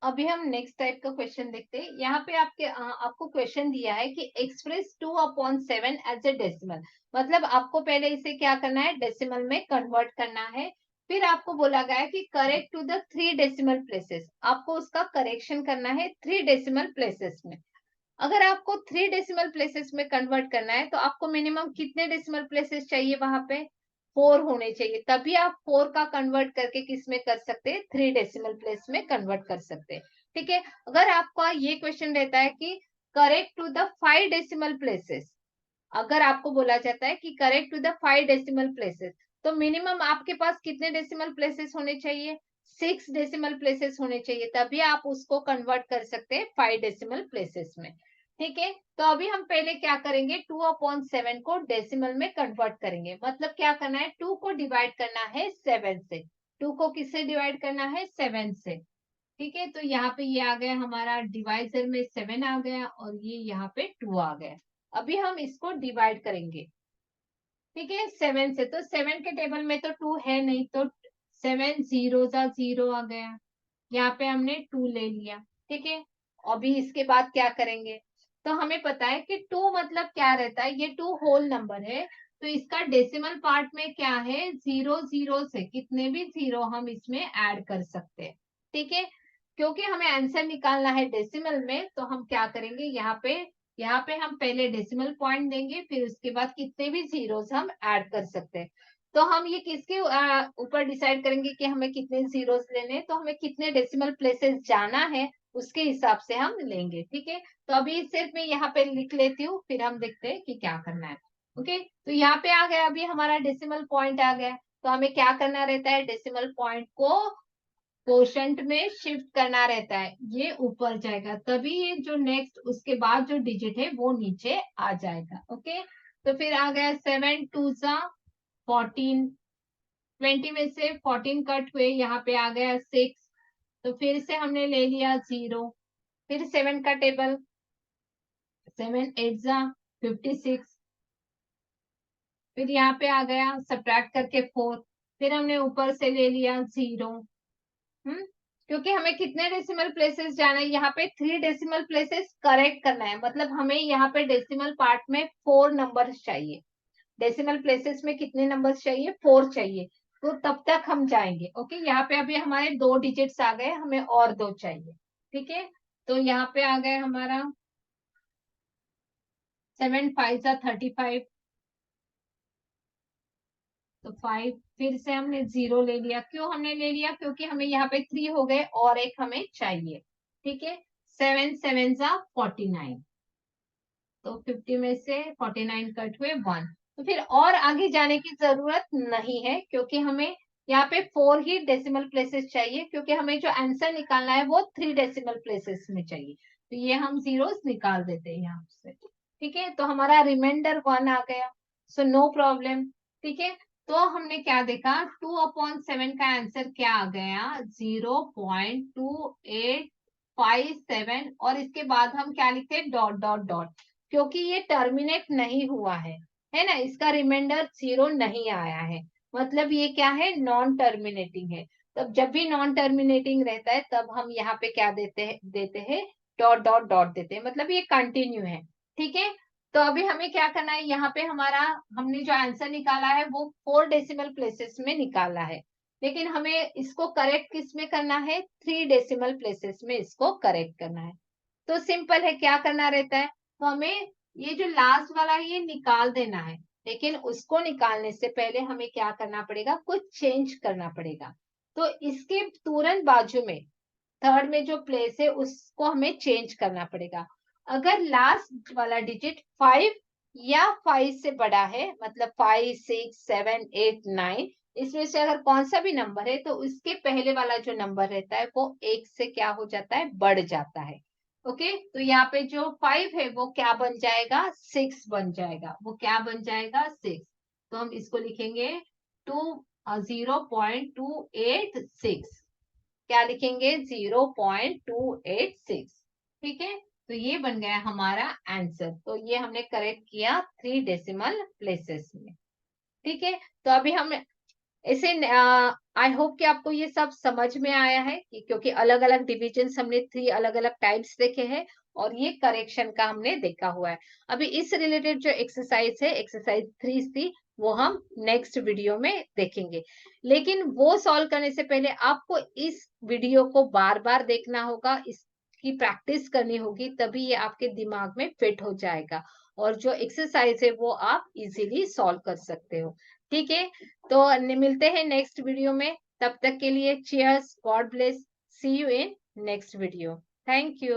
अभी हम नेक्स्ट टाइप का क्वेश्चन देखते हैं। यहाँ पे आपको क्वेश्चन दिया है कि एक्सप्रेस 2/7 एज ए डेसिमल। मतलब आपको पहले इसे क्या करना है, डेसिमल में कन्वर्ट करना है। फिर आपको बोला गया है कि correct to the 3 decimal places. आपको उसका करेक्शन करना है 3 डेसिमल प्लेसेस में। अगर आपको 3 डेसिमल प्लेसेस में कन्वर्ट करना है, तो आपको मिनिमम कितने डेसिमल प्लेसेस चाहिए, वहां पे 4 होने चाहिए। तभी आप 4 का कन्वर्ट करके किस में कर सकते हैं, 3 डेसिमल प्लेस में कन्वर्ट कर सकते हैं। ठीक है, अगर आपका ये क्वेश्चन रहता है कि correct to the 5 decimal places, अगर आपको बोला जाता है कि correct to the 5 decimal places, तो मिनिमम आपके पास कितने डेसिमल प्लेसेस होने चाहिए, 6 डेसिमल प्लेसेस होने चाहिए। तभी आप उसको कन्वर्ट कर सकते हैं 5 डेसिमल प्लेसेस में। ठीक है, तो अभी हम पहले क्या करेंगे, 2/7 को डेसिमल में कन्वर्ट करेंगे। मतलब क्या करना है, 2 को डिवाइड करना है 7 से। 2 को किससे डिवाइड करना है, 7 से। ठीक है, तो यहाँ पे ये आ गया हमारा डिवाइजर में 7 आ गया, और ये यहाँ पे 2 आ गया। अभी हम इसको डिवाइड करेंगे। ठीक है, 7 से, तो 7 के टेबल में तो 2 है नहीं, तो 7 जीरो जा 0 आ गया। यहाँ पे हमने 2 ले लिया। ठीक है, अभी इसके बाद क्या करेंगे, तो हमें पता है कि 2 मतलब क्या रहता है, ये 2 होल नंबर है, तो इसका डेसिमल पार्ट में क्या है, 0 0 से कितने भी 0 हम इसमें ऐड कर सकते हैं। ठीक है, क्योंकि हमें आंसर निकालना है डेसिमल में, तो हम क्या करेंगे, यहाँ पे हम पहले डेसिमल पॉइंट देंगे, फिर उसके बाद कितने भी जीरोस हम ऐड कर सकते हैं। तो हम ये किसके ऊपर डिसाइड करेंगे कि हमें कितने जीरोस लेने हैं, तो हमें कितने डेसिमल प्लेसेस जाना है उसके हिसाब से हम लेंगे। ठीक है, तो अभी सिर्फ मैं यहाँ पे लिख लेती हूँ, फिर हम देखते हैं कि क्या करना है। ओके, तो यहाँ पे आ गया, अभी हमारा डेसिमल पॉइंट आ गया। तो हमें क्या करना रहता है, डेसिमल पॉइंट को कोशेंट में शिफ्ट करना रहता है, ये ऊपर जाएगा, तभी ये जो नेक्स्ट उसके बाद जो डिजिट है वो नीचे आ जाएगा। ओके, तो फिर आ गया 7 2 जा 14, 20 में से 14 कट हुए, यहाँ पे आ गया 6, तो फिर से हमने ले लिया 0। फिर 7 का टेबल, 7 8 जा 56, फिर यहाँ पे आ गया सब्ट्रैक्ट करके 4, फिर हमने ऊपर से ले लिया 0। क्योंकि हमें कितने डेसिमल प्लेसेस जाना है, यहाँ पे 3 डेसिमल प्लेसेस करेक्ट करना है। मतलब हमें यहाँ पे डेसिमल पार्ट में 4 नंबर्स चाहिए। डेसिमल प्लेसेस में कितने नंबर्स चाहिए, 4 चाहिए, तो तब तक हम जाएंगे। ओके, यहाँ पे अभी हमारे 2 डिजिट्स आ गए, हमें और 2 चाहिए। ठीक है, तो यहाँ पे आ गए हमारा 7 5 जा 35, तो 5, फिर से हमने 0 ले लिया। क्यों हमने ले लिया, क्योंकि हमें यहाँ पे 3 हो गए और एक हमें चाहिए। ठीक है, 7 7 जा 49, तो 50 में से 49 कट हुए 1। तो फिर और आगे जाने की जरूरत नहीं है, क्योंकि हमें यहाँ पे 4 ही डेसिमल प्लेसेस चाहिए, क्योंकि हमें जो आंसर निकालना है वो 3 डेसिमल प्लेसेस में चाहिए। तो ये हम जीरोस निकाल देते हैं यहाँ से। ठीक है, तो हमारा रिमाइंडर 1 आ गया, सो नो प्रॉब्लम। ठीक है, तो हमने क्या देखा, 2/7 का आंसर क्या आ गया, 0.2857, और इसके बाद हम क्या लिखते हैं, डॉट डॉट डॉट। क्योंकि ये टर्मिनेट नहीं हुआ है ना, इसका रिमाइंडर 0 नहीं आया है, मतलब ये क्या है, नॉन टर्मिनेटिंग है। तब जब भी नॉन टर्मिनेटिंग रहता है तब हम यहाँ पे क्या देते हैं डॉट डॉट डॉट देते हैं, मतलब ये कंटिन्यू है। ठीक है, तो अभी हमें क्या करना है, यहाँ पे हमारा हमने जो आंसर निकाला है वो 4 डेसिमल प्लेसेस में निकाला है, लेकिन हमें इसको करेक्ट किस में करना है, 3 डेसिमल प्लेसेस में इसको करेक्ट करना है। तो सिंपल है, क्या करना रहता है, तो हमें ये जो लास्ट वाला है ये निकाल देना है, लेकिन उसको निकालने से पहले हमें क्या करना पड़ेगा, कुछ चेंज करना पड़ेगा। तो इसके तुरंत बाजू में थर्ड में जो प्लेस है उसको हमें चेंज करना पड़ेगा। अगर लास्ट वाला डिजिट 5 या 5 से बड़ा है, मतलब 5 6 7 8 9, इसमें से अगर कौन सा भी नंबर है तो उसके पहले वाला जो नंबर रहता है वो 1 से क्या हो जाता है, बढ़ जाता है। ओके, तो यहाँ पे जो 5 है वो क्या बन जाएगा, 6 बन जाएगा। वो क्या बन जाएगा, 6। तो हम इसको लिखेंगे 0.286, क्या लिखेंगे, 0.286। ठीक है, तो ये बन गया हमारा आंसर। तो ये हमने करेक्ट किया 3 डेसिमल प्लेसेस में। ठीक है, तो अभी हम इसे, आई होप कि आपको ये सब समझ में आया है, कि क्योंकि अलग अलग डिविजन हमने 3 अलग अलग टाइप्स देखे हैं और ये करेक्शन का हमने देखा हुआ है। अभी इस रिलेटेड जो एक्सरसाइज है, एक्सरसाइज 3 थी, वो हम नेक्स्ट वीडियो में देखेंगे। लेकिन वो सॉल्व करने से पहले आपको इस वीडियो को बार बार देखना होगा, इसकी प्रैक्टिस करनी होगी, तभी ये आपके दिमाग में फिट हो जाएगा और जो एक्सरसाइज है वो आप इजीली सॉल्व कर सकते हो। ठीक है, तो मिलते हैं नेक्स्ट वीडियो में। तब तक के लिए cheers, God bless, see you in next video. Thank you.